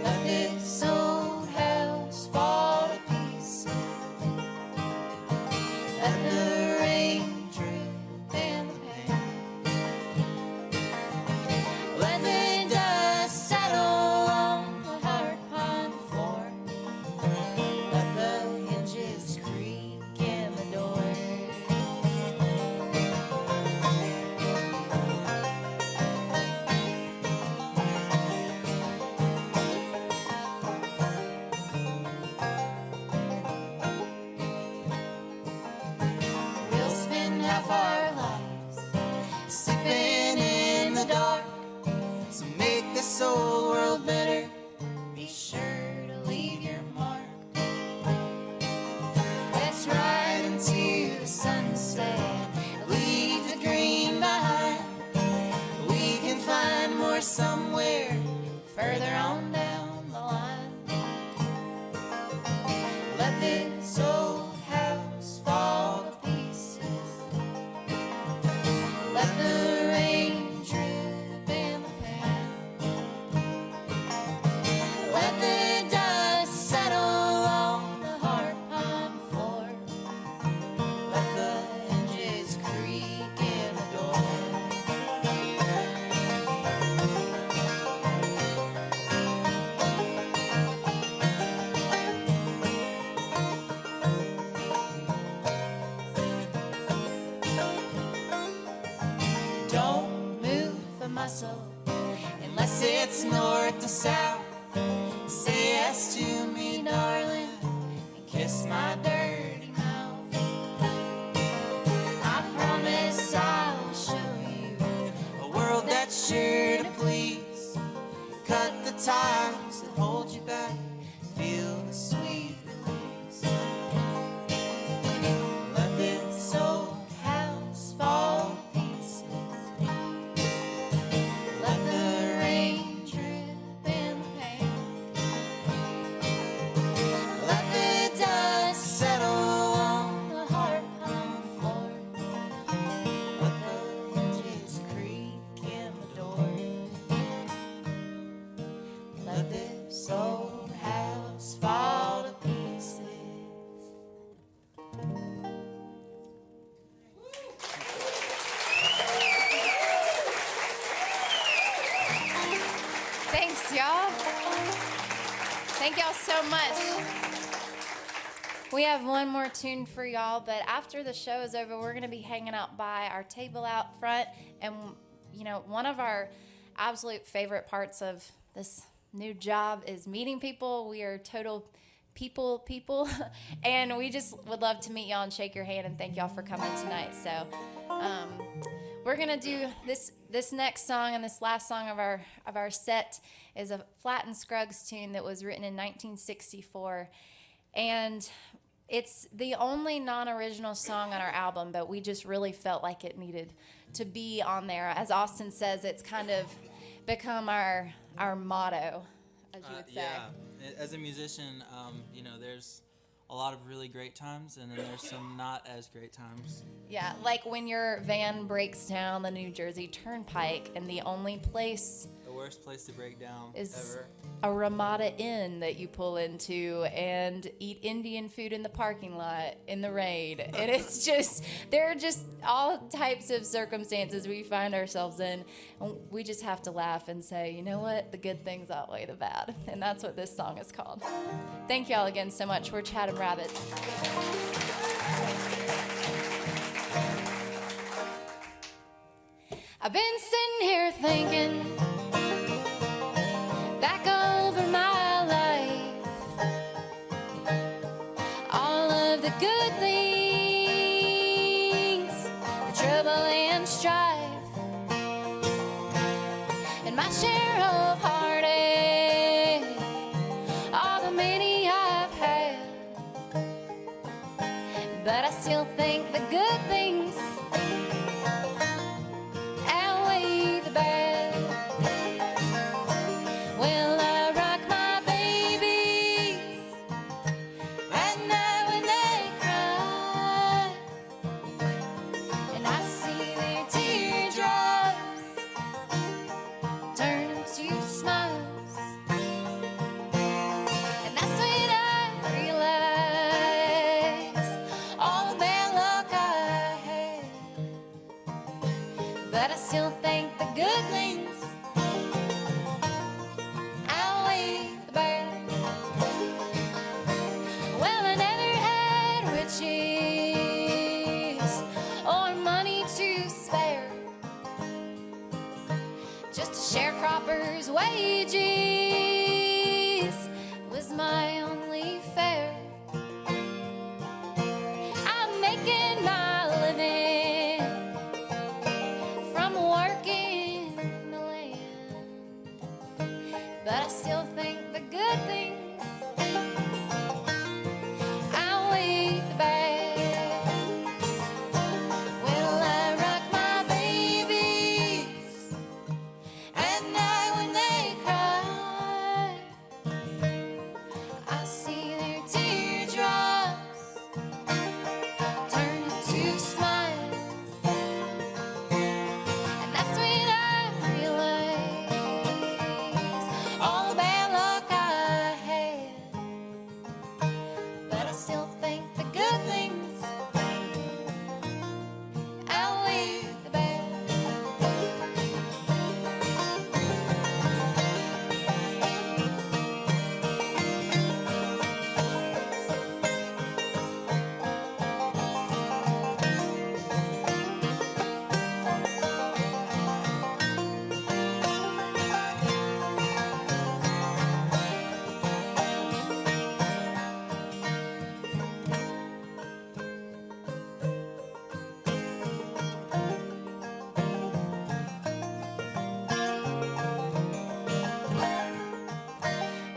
Let this old house fall to pieces. Let the rain drip in the pan. Let the dust settle on the hard pine floor. Let the hinges creak in the door. We'll spend half our lives sleeping in the dark. So make this old world better. Be sure to leave your mark. Let's ride into the sunset. Leave the green behind. We can find more somewhere further on down the line. Let this old house fall to pieces. Let the rain drip in the pan. Let the dust settle on the hard pine floor. Let the hinges creak in the door. Don't move a muscle unless it's north to south. Say yes to me, darling, and kiss my dirty mouth. I promise I'll show you a world that's sure to please. Cut the ties that hold you back, feel the sweet release. Let this old house fall to pieces. Let the rain drip in the pan. Let the dust settle Thanks, y'all. Thank y'all so much. We have one more tune for y'all, but after the show is over, we're going to be hanging out by our table out front. And, you know, one of our absolute favorite parts of this new job is meeting people. We are total people, and we just would love to meet y'all and shake your hand and thank y'all for coming tonight. So we're going to do this next song, and this last song of our set is a Flatt and Scruggs tune that was written in 1964. And it's the only non-original song on our album, but we just really felt like it needed to be on there. As Austin says, it's kind of become our motto, as you would say. Yeah, as a musician, you know, there's a lot of really great times, and then there's some not as great times. Yeah, like when your van breaks down the New Jersey Turnpike, and the only place... The worst place to break down is ever. A Ramada Inn that you pull into and eat Indian food in the parking lot in the rain. And it's just, there are just all types of circumstances we find ourselves in. And we just have to laugh and say, you know what? The good things outweigh the bad. And that's what this song is called. Thank y'all again so much. We're Chatham Rabbits. I've been sitting here thinking back over my life, all of the good things, the trouble and strife, and my share of heartache, all the many I've had. But I still think the good things outweigh the bad. Well, I rock my babies at night when they cry, and I see their teardrops turn into smiles, and that's when I realize all the bad luck I had. But I still think the good things outweigh the bad. Well, I never had riches or money to spare, just a sharecropper's wages was my only fare. I'm making my living from working the land, but I still think the good things outweigh the bad. Well, I rock my babies at night when they cry. I see their teardrops turn into smiles, and that's when I realize all the bad luck I had. But I still think the good things outweigh the bad.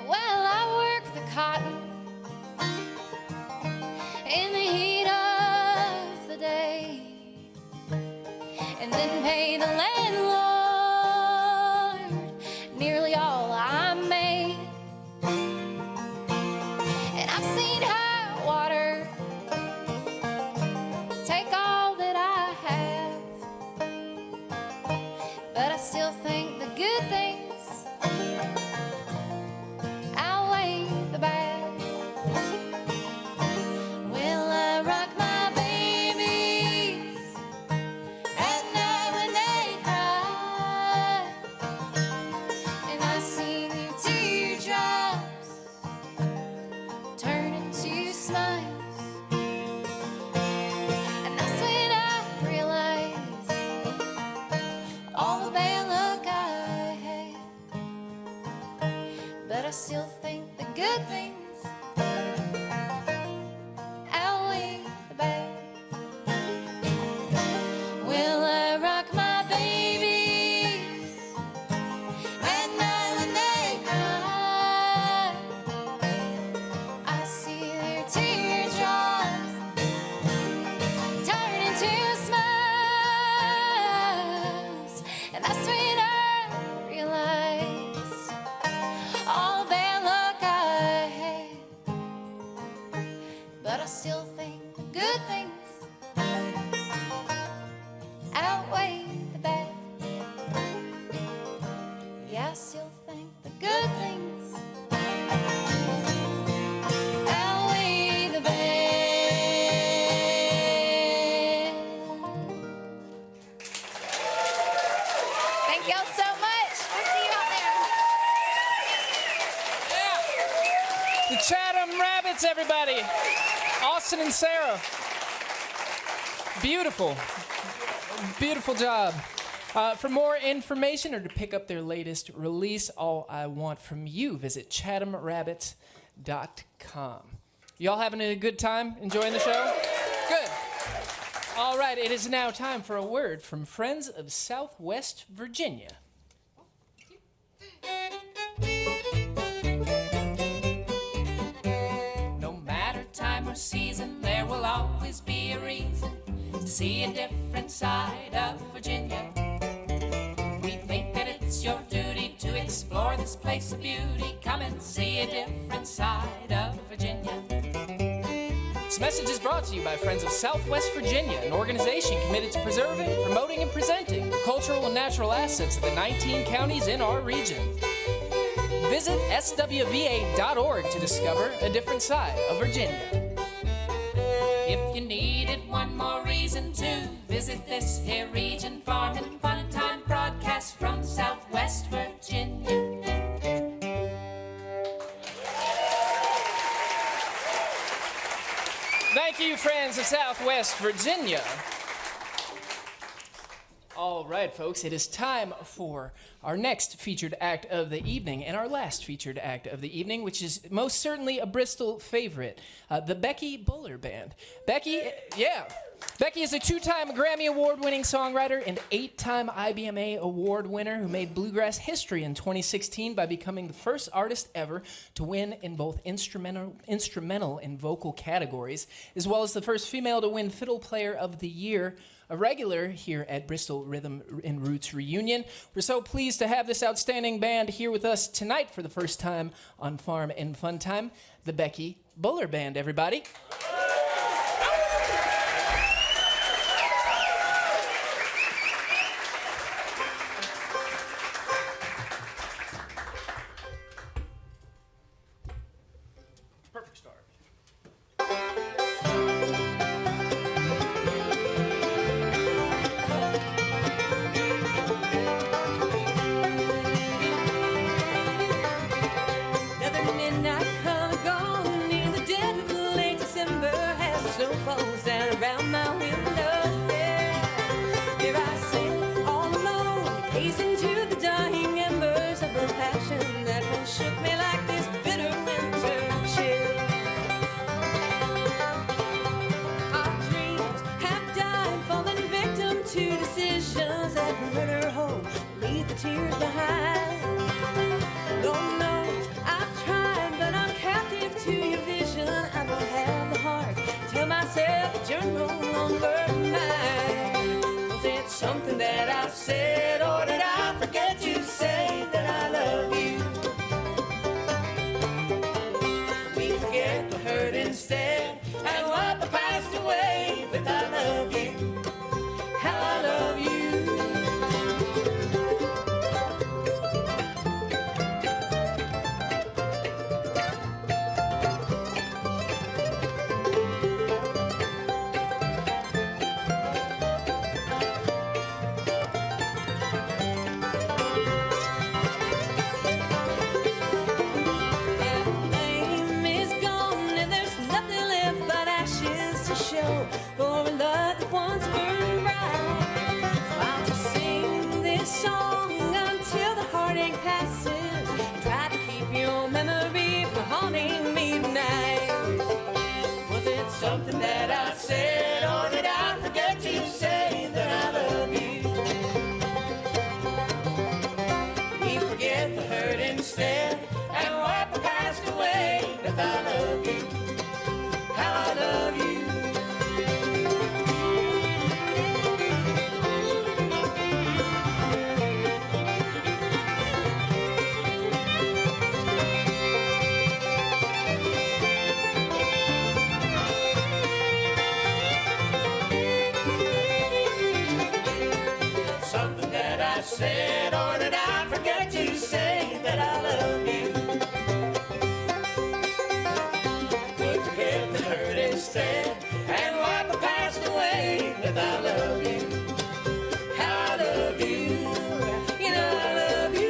Well, I work the cotton in the heat of the day, and then pay the landlord nearly all I made. And I've seen high water take all that I have, but I still think the good things outweigh the bad. Well, I rock my babies at night when they cry, and I see their good things, outweigh the bad. Will I rock my babies at night when they cry? I see their teardrops turn into smiles, and that's when I realize all the bad luck I had. But I still think the good things outweigh the bad. Yeah, I still think the good things outweigh the bad. Thank y'all so much. We'll see you out there. The Chatham Rabbits, everybody. Austin and Sarah. Beautiful. Beautiful job. For more information or to pick up their latest release, All I Want From You, visit chathamrabbits.com. Y'all having a good time enjoying the show? Good. All right, it is now time for a word from Friends of Southwest Virginia. No matter time or season, there will always be a reason to see a different side of Virginia. We think that it's your duty to explore this place of beauty. Come and see a different side of Virginia. This message is brought to you by Friends of Southwest Virginia, an organization committed to preserving, promoting, and presenting the cultural and natural assets of the 19 counties in our region. Visit swva.org to discover a different side of Virginia. If you needed one more reason to visit this here region, Farm and Fun Time broadcast from Southwest Virginia. Thank you, Friends of Southwest Virginia. All right, folks, it is time for our next featured act of the evening and our last featured act of the evening, which is most certainly a Bristol favorite, the Becky Buller Band. Becky is a 2-time Grammy Award-winning songwriter and 8-time IBMA Award winner who made bluegrass history in 2016 by becoming the first artist ever to win in both instrumental and vocal categories, as well as the first female to win Fiddle Player of the Year, a regular here at Bristol Rhythm and Roots Reunion. We're so pleased to have this outstanding band here with us tonight for the first time on Farm and Fun Time, the Becky Buller Band, everybody. Perfect start. Another midnight come and gone in the dead of late December as the snow falls down around my window. Here I sit all alone, gazing to the dying embers of a passion that once shook me like this bitter winter chill. Our dreams have died, falling victim to decisions that murder hope, leave the tears behind. Lord knows I've tried, but I'm captive to your vision. I don't have the heart to tell myself that you're no longer mine. Was it something that I said, or did I forget to say that I love you? We forget the hurt instead, and what the past away. But I love you, how I love you. something that I said, or did I forget to say that I love you? Could forget the hurt instead and wipe the past away with I love you. I love you. You know I love you.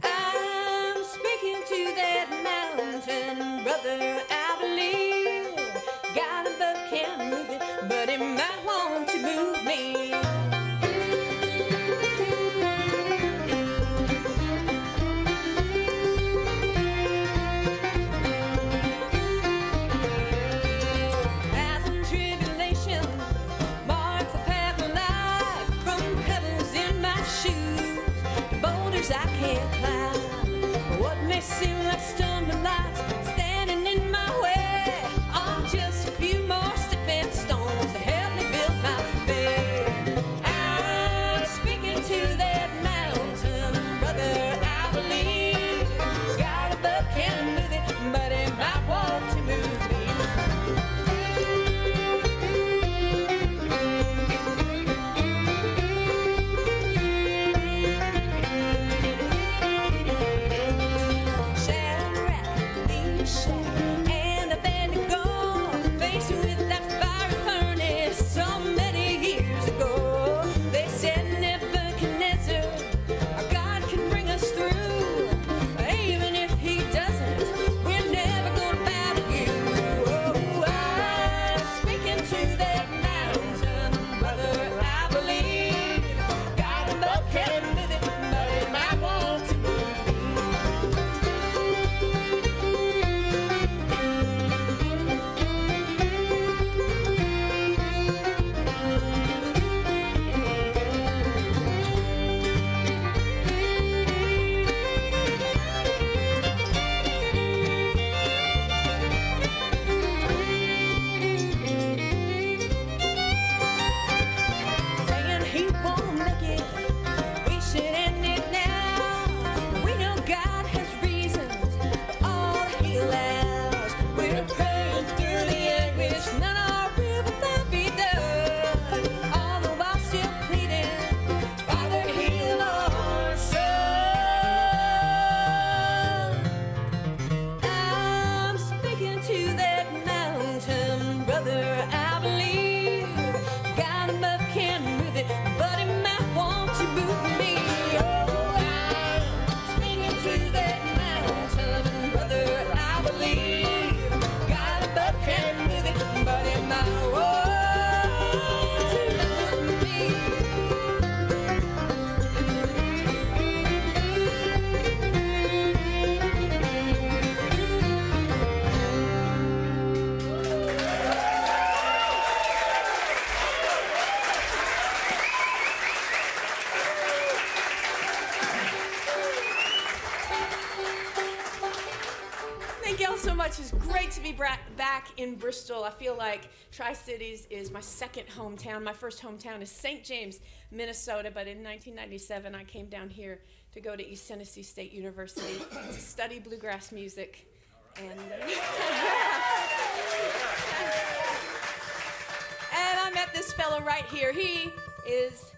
I'm speaking to that mountain, brother, I believe. God above can't move it, but it might want to move me. Path and tribulation mark the path of life, from pebbles in my shoes to boulders I can't climb. What may seem like stumbling blocks standing in my way are just a few more stepping stones to help me build my faith. I'm speaking to that mountain, brother, I believe. God above can move it, but it might want to move me. Shadrach, Meshach, and Abednego, faced with that fiery furnace so many years ago. They said, Nebuchadnezzar, our God can bring us through. Even if he doesn't, we're never gonna bow to you. Oh, I'm speaking to that mountain, brother, I believe. God above can move it, but it might want to move me. Saying he won't make it, we should end it now. We know God has reasons for all he allows. We're praying through the anguish, none of our will without be done. All the while still pleading, Father, heal our soul. I'm speaking to that mountain, brother, I believe. God above can move it, but it might want to move me. Oh, I'm speaking to that mountain, brother, I believe. God above can move it, but it might want to move me. Thank y'all so much. It's great to be back in Bristol. I feel like Tri-Cities is my second hometown. My first hometown is St. James, Minnesota, but in 1997 I came down here to go to East Tennessee State University to study bluegrass music. And I met this fellow right here. He is...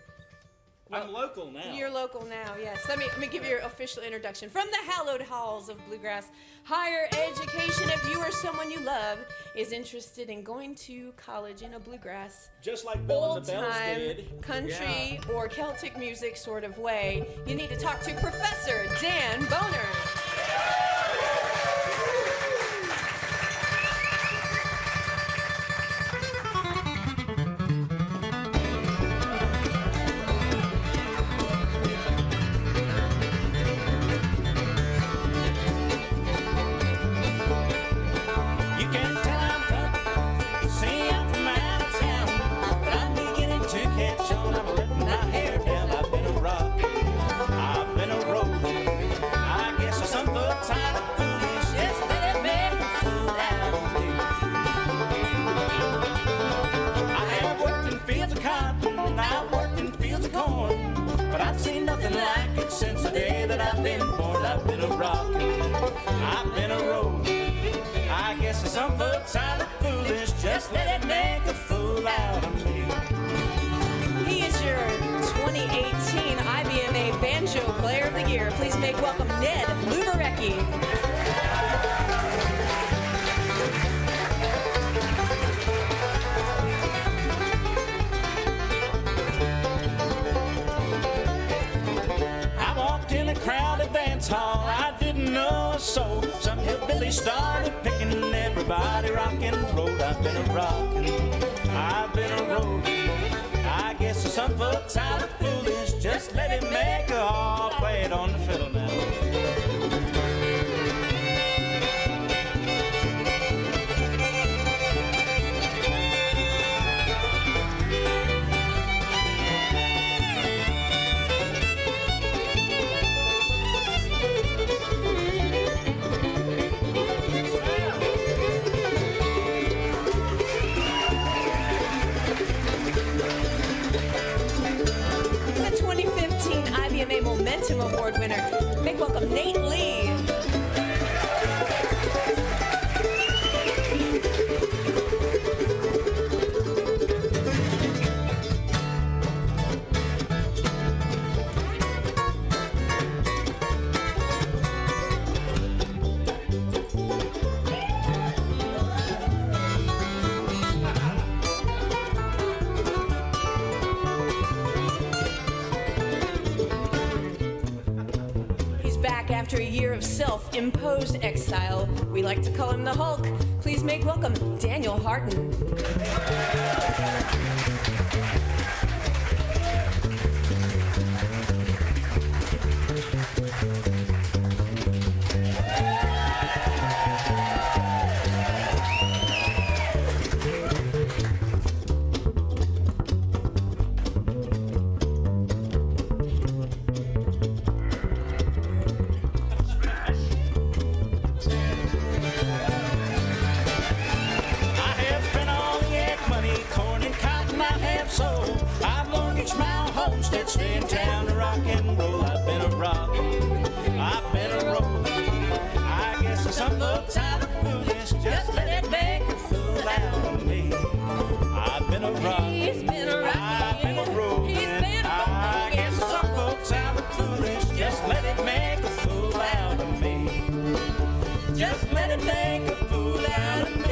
I'm local now. You're local now, yes. Let me give you your official introduction. From the hallowed halls of bluegrass higher education, if you or someone you love is interested in going to college in a bluegrass, Just like Bill and the Bells old-time did. country or Celtic music sort of way, you need to talk to Professor Dan Boner. Catch on, I'm letting my hair down. I've been a rock, I've been a roll. been born, I've been a rockin', I've been a rollin'. I guess some folks I look foolish, just let it make a fool out of me. He is your 2018 IBMA Banjo Player of the Year. Please make welcome Ned Luberecki. I walked in a crowded dance hall, I didn't know a soul. Some hillbilly started picking everybody rock and roll. I've been a rockin', I've been a rollin'. I guess to some folks I look foolish, just let it make a all play it on the fiddle now. IBMA Momentum Award winner. Make welcome Nate Lee. After a year of self-imposed exile, we like to call him the Hulk. Please make welcome Daniel Harden. Stay in town to rock and roll. I've been a rockin', I've been a rollin'. I guess some folks I look foolish, just let it make a fool out of me. I've been a rockin', I've been a rollin'. I guess some folks I look foolish, just let it make a fool out of me. Just let it make a fool out of me.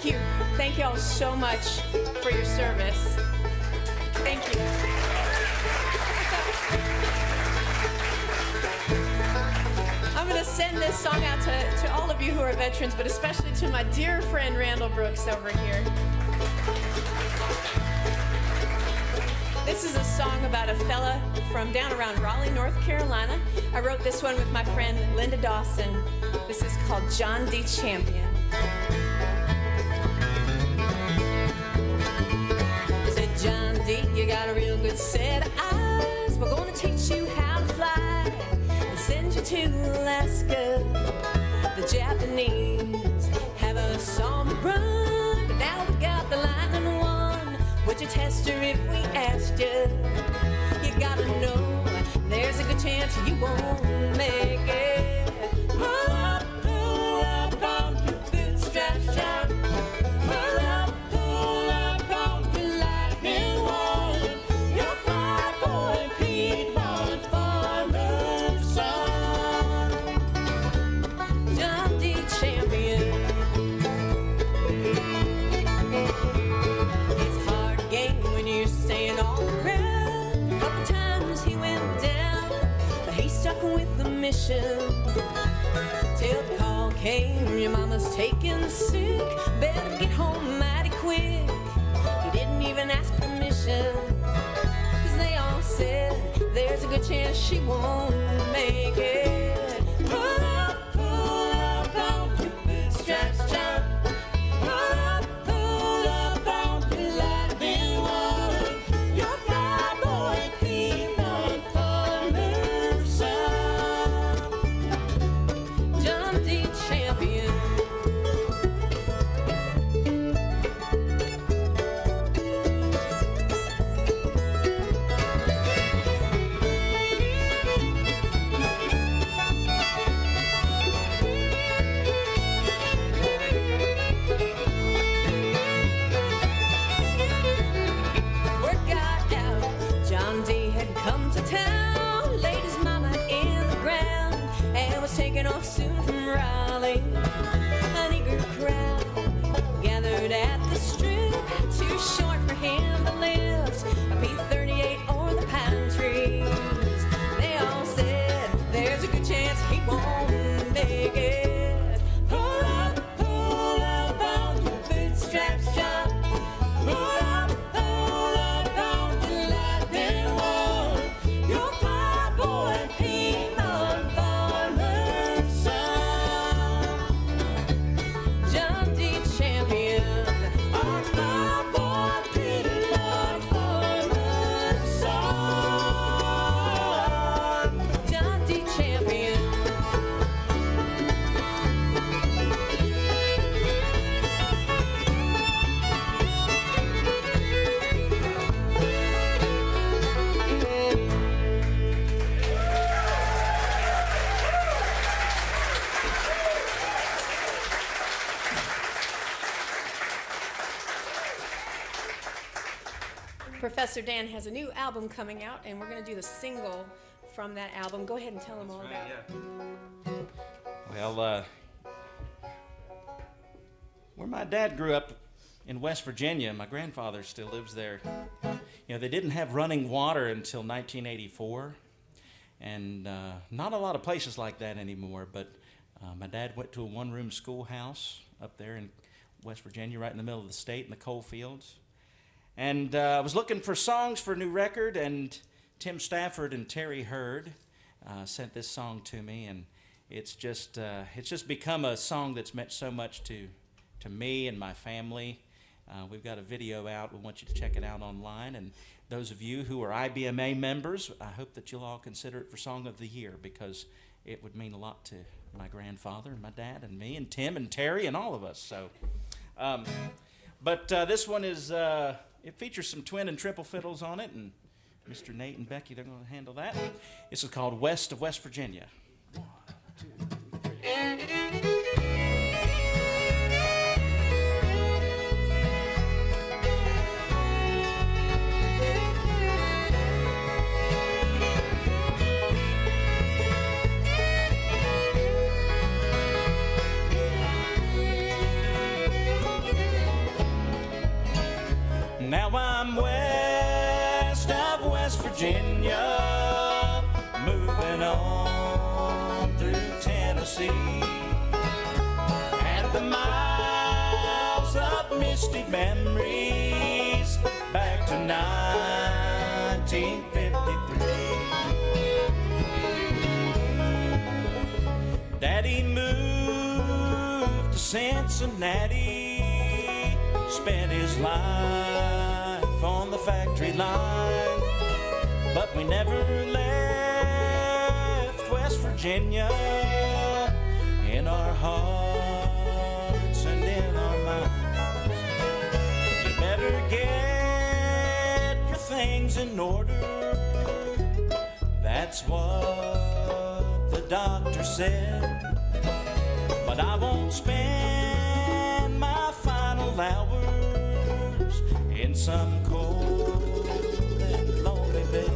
Thank you. Thank you all so much for your service. Thank you. I'm going to send this song out to all of you who are veterans, but especially to my dear friend Randall Brooks over here. This is a song about a fella from down around Raleigh, North Carolina. I wrote this one with my friend Linda Dawson. This is called John D. Champion. I said, John D., you got a real good set of eyes. We're going to teach you how to fly and send you to Alaska. The Japanese have us on the run, but now we got the lightning one. Would you test her if we asked you? You gotta know there's a good chance you won't make it. Pull up on your bootstraps, John. Pull up on your lightning one. You're Flyboy Piedmont farmer's son. John D. Champion. Staying all around. A couple times he went down, but he stuck with the mission till the call came. Your mama's taken sick, better get home mighty quick. He didn't even ask permission, 'cause they all said there's a good chance she won't make it. Pull up on your bootstraps, John. Pull up on your lightning one. You're Flyboy Piedmont farmer's son. John D. Champion. Come to town, laid his mama in the ground, and was taken off soon from Raleigh. An eager crowd gathered at the strip, too short for him to lift a P-38 or the pine trees. They all said there's a good chance he won't make it. Pull up on your bootstraps, John. Pull up on your lightning one. You're Flyboy Piedmont farmer's son. John D. Champion. Our Flyboy Piedmont farmer's son. John D. Champion. Professor Dan has a new album coming out, and we're going to do the single from that album. Go ahead and tell them all about it. Well, where my dad grew up in West Virginia, my grandfather still lives there. You know, they didn't have running water until 1984, and not a lot of places like that anymore, but my dad went to a one-room schoolhouse up there in West Virginia, right in the middle of the state in the coal fields. And I was looking for songs for a new record, and Tim Stafford and Terry Hurd sent this song to me, and it's just become a song that's meant so much to me and my family. We've got a video out. We want you to check it out online. And those of you who are IBMA members, I hope that you'll all consider it for Song of the Year, because it would mean a lot to my grandfather and my dad and me and Tim and Terry and all of us. So, but this one is... it features some twin and triple fiddles on it, and Mr. Nate and Becky, they're going to handle that. This is called West of West Virginia. 1, 2, 3. Now I'm west of West Virginia, moving on through Tennessee. And the miles of misty memories back to 1953. Daddy moved to Cincinnati, spent his life on the factory line, but we never left West Virginia in our hearts and in our minds. You better get your things in order, that's what the doctor said. But I won't spend my final hours in some cold and lonely bed.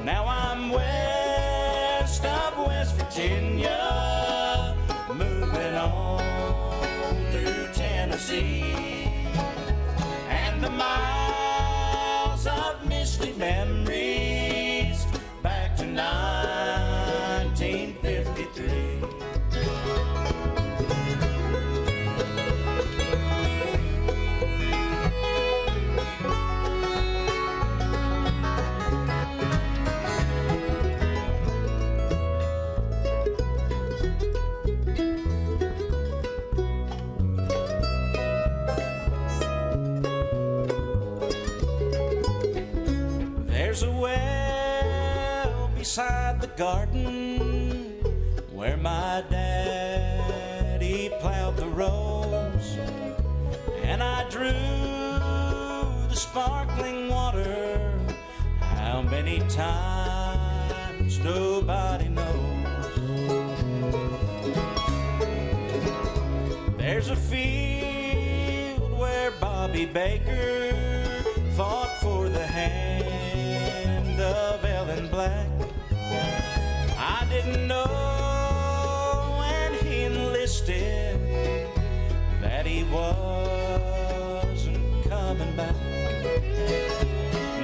Now I'm west of West Virginia, moving on through Tennessee. And the miles of misty memories back to 1953. There's a well beside the garden where my daddy plowed the rows, and I drew the sparkling water. How many times nobody knows. There's a field where Bobby Baker fought for the hand of Ellen Black. I didn't know when he enlisted that he wasn't coming back.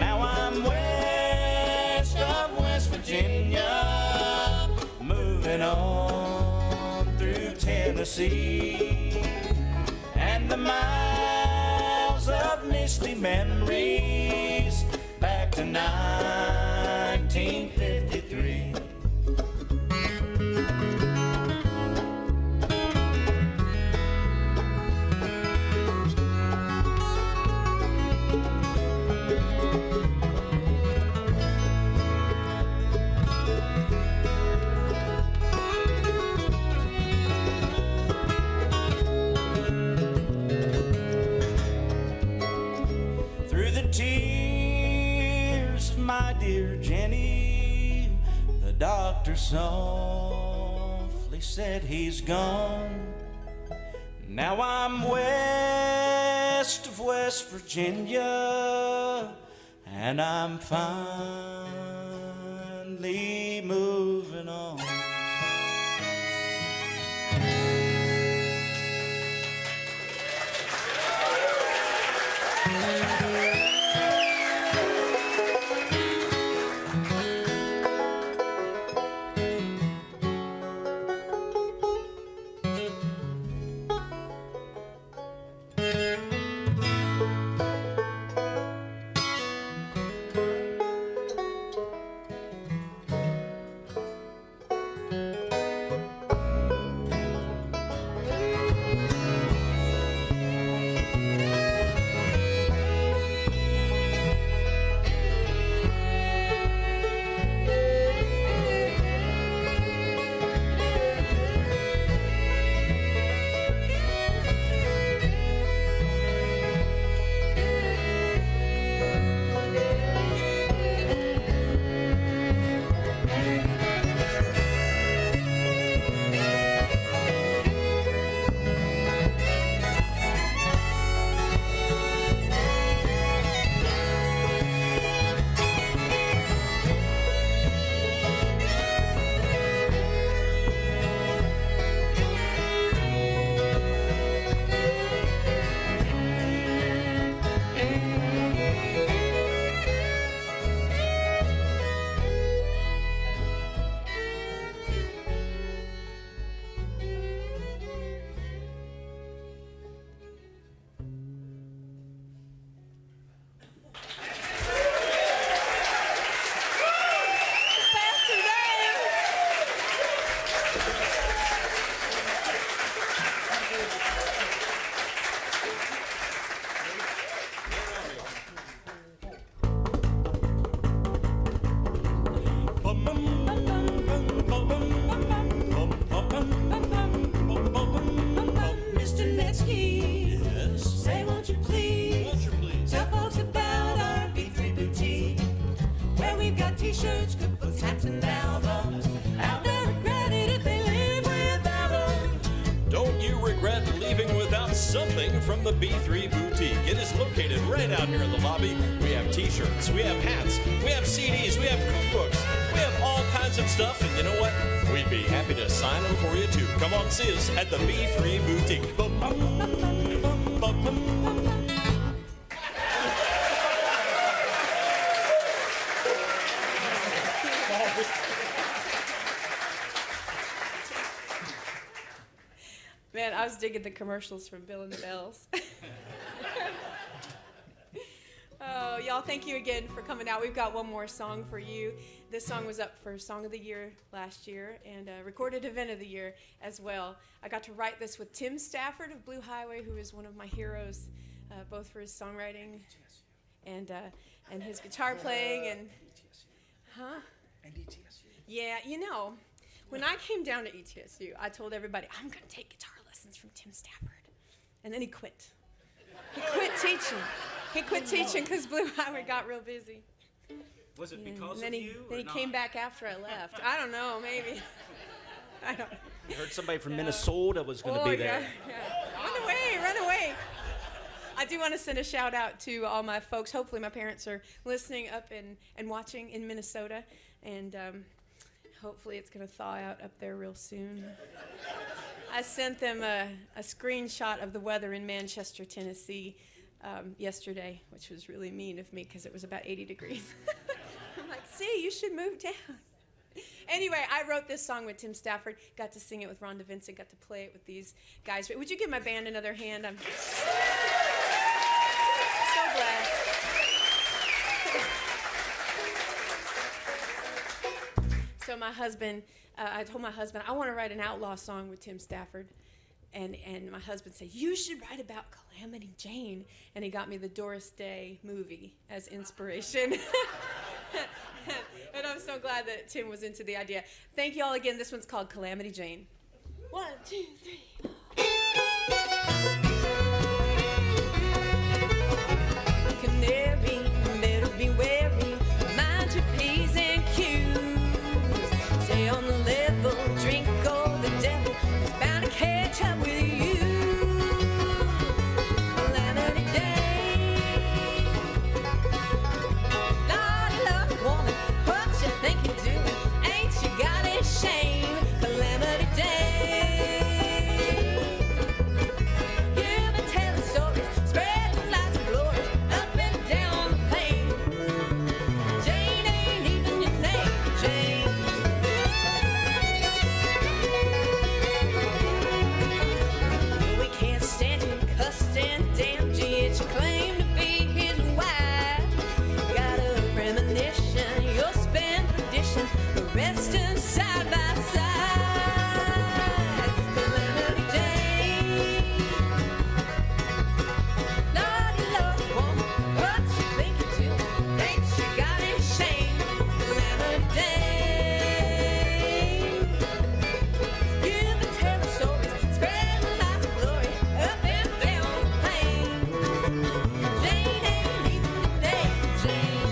Now I'm west of West Virginia, moving on through Tennessee. And the miles of misty memories back to 1953. Tears of my dear Jenny, the doctor softly said he's gone. Now I'm west of West Virginia, and I'm finally moving on. t-shirts, cookbooks, hats, and albums. Have they regretted if they live without them? Don't you regret leaving without something from the B3 Boutique? It is located right out here in the lobby. We have t-shirts, we have hats, we have CDs, we have cookbooks, we have all kinds of stuff, and you know what? We'd be happy to sign them for you too. Come on, see us at the B3 Boutique. Bum, bum, bum, bum, bum, bum. Man, I was digging the commercials from Bill and the Bells. Oh, y'all, thank you again for coming out. We've got one more song for you. This song was up for Song of the Year last year and Recorded Event of the Year as well. I got to write this with Tim Stafford of Blue Highway, who is one of my heroes, both for his songwriting and his guitar playing. And And ETSU. Yeah, you know, when I came down to ETSU, I told everybody, I'm going to take guitar lessons from Tim Stafford. And then he quit. He quit teaching. He quit teaching because Blue Highway got real busy. Was it because then of he, you? Then he or came not? back after I left. I don't know, maybe. I don't. You heard somebody from Minnesota was going to be there. Yeah. Run away, run away. I do want to send a shout out to all my folks. Hopefully my parents are listening up and watching in Minnesota. And hopefully it's going to thaw out up there real soon. I sent them a screenshot of the weather in Manchester, Tennessee yesterday, which was really mean of me because it was about 80 degrees. I'm like, see, you should move down. Anyway, I wrote this song with Tim Stafford, got to sing it with Rhonda Vincent, got to play it with these guys. Would you give my band another hand? I'm so glad. So my husband, I told my husband, I want to write an outlaw song with Tim Stafford. And my husband said, you should write about Calamity Jane. And he got me the Doris Day movie as inspiration. And I'm so glad that Tim was into the idea. Thank you all again. This one's called Calamity Jane. 1, 2, 3. Canary, better be wary. Mind your P's and Q's. Stay on the level, drink all the devil. He's bound to catch up with you. Calamity Jane. Naughty love woman, what you think you're doing? Ain't you got any shame? Calamity Jane. You've been telling stories, spreading lots of glory, up and down the plains. Jane ain't even your name, Jane. We can't stand you, cussed and damned you, yet you claim to be his wife. Got a premonition, you'll spend perdition, resting side by side. Calamity Jane. Naughty love woman, what you think you're doing? Ain't you got any shame? Calamity Jane. You've been telling stories, spreading lots of glory, up and down the plains. Jane ain't even your name, Jane.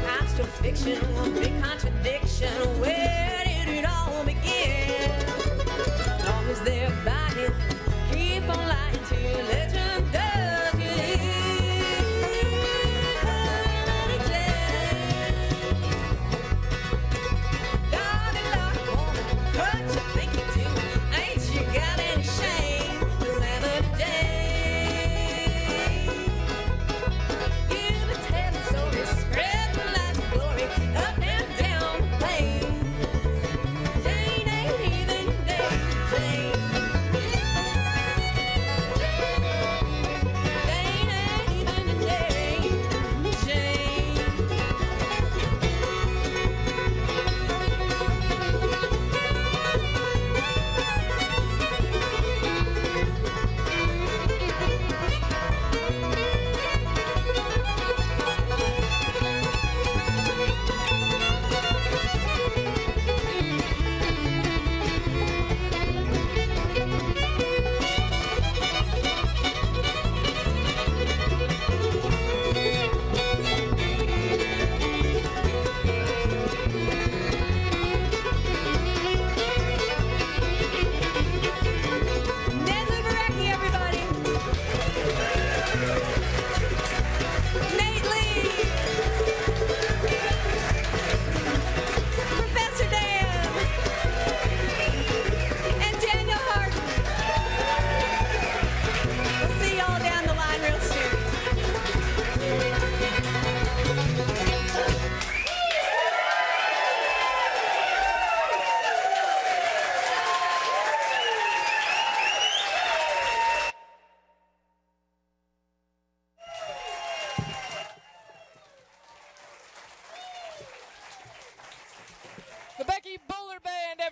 I'm still fiction, one big contradiction. Where did it all begin? As long as they're buying, keep on lying to your legend does you live. Calamity Jane. Naughty love woman, what you think you're doing? Ain't you got any shame? Calamity Jane. You've been telling stories, spreading lots of glory, up and down the plains.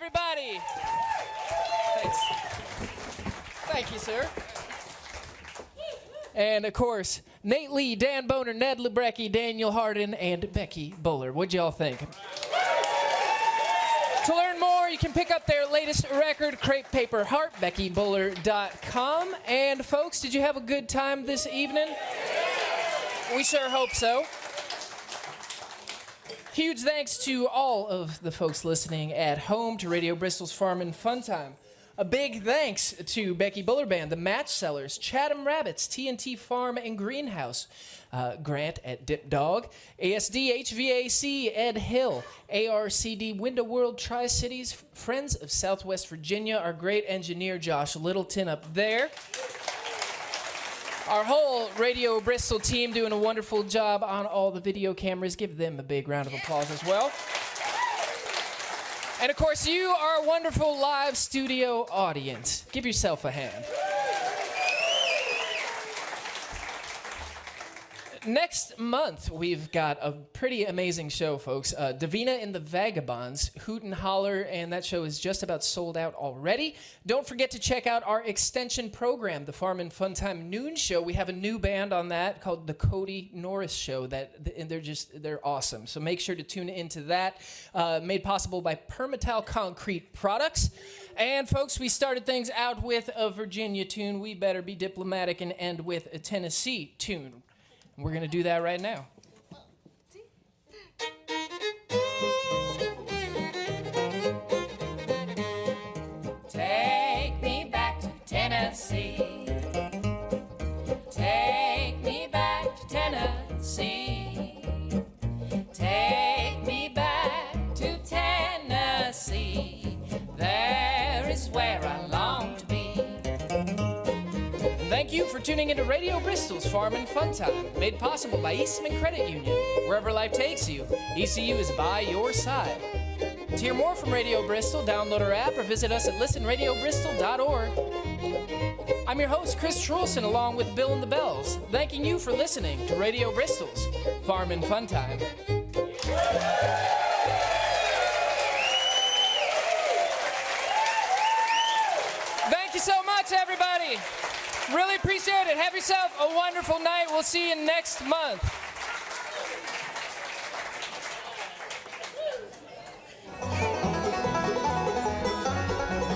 everybody. Thanks. Thank you, sir. And, of course, Nate Lee, Dan Boner, Ned Lebrecki, Daniel Hardin, and Becky Buller. What'd y'all think? To learn more, you can pick up their latest record, Crepe Paper Heart, BeckyBuller.com. And, folks, did you have a good time this evening? We sure hope so. Huge thanks to all of the folks listening at home to Radio Bristol's Farm and Fun Time. A big thanks to Becky Buller Band, the Match Sellers, Chatham Rabbits, TNT Farm and Greenhouse, Grant at Dip Dog, ASD HVAC, Ed Hill, ARCD Window World Tri-Cities, Friends of Southwest Virginia, our great engineer Josh Littleton up there. Our whole Radio Bristol team doing a wonderful job on all the video cameras. Give them a big round of applause as well. And of course, you, our wonderful live studio audience. Give yourself a hand. Next month, we've got a pretty amazing show, folks. Davina and the Vagabonds, Hoot and Holler, and that show is just about sold out already. Don't forget to check out our extension program, the Farm and Fun Time Noon Show. We have a new band on that called the Cody Norris Show, and they're awesome. So make sure to tune into that. Made possible by Permatal Concrete Products. And folks, we started things out with a Virginia tune. We better be diplomatic and end with a Tennessee tune. We're going to do that right now. Take me back to Tennessee. Take me back to Tennessee. Take me back to Tennessee. There is where I long to be. Thank you for tuning into Radio Bristol's Farm and Fun Time, made possible by Eastman Credit Union. Wherever life takes you, ECU is by your side. To hear more from Radio Bristol, download our app or visit us at listenradiobristol.org. I'm your host, Chris Trulson, along with Bill and the Bells, thanking you for listening to Radio Bristol's Farm and Fun Time. Thank you so much, everybody. Really appreciate it. Have yourself a wonderful night. We'll see you next month.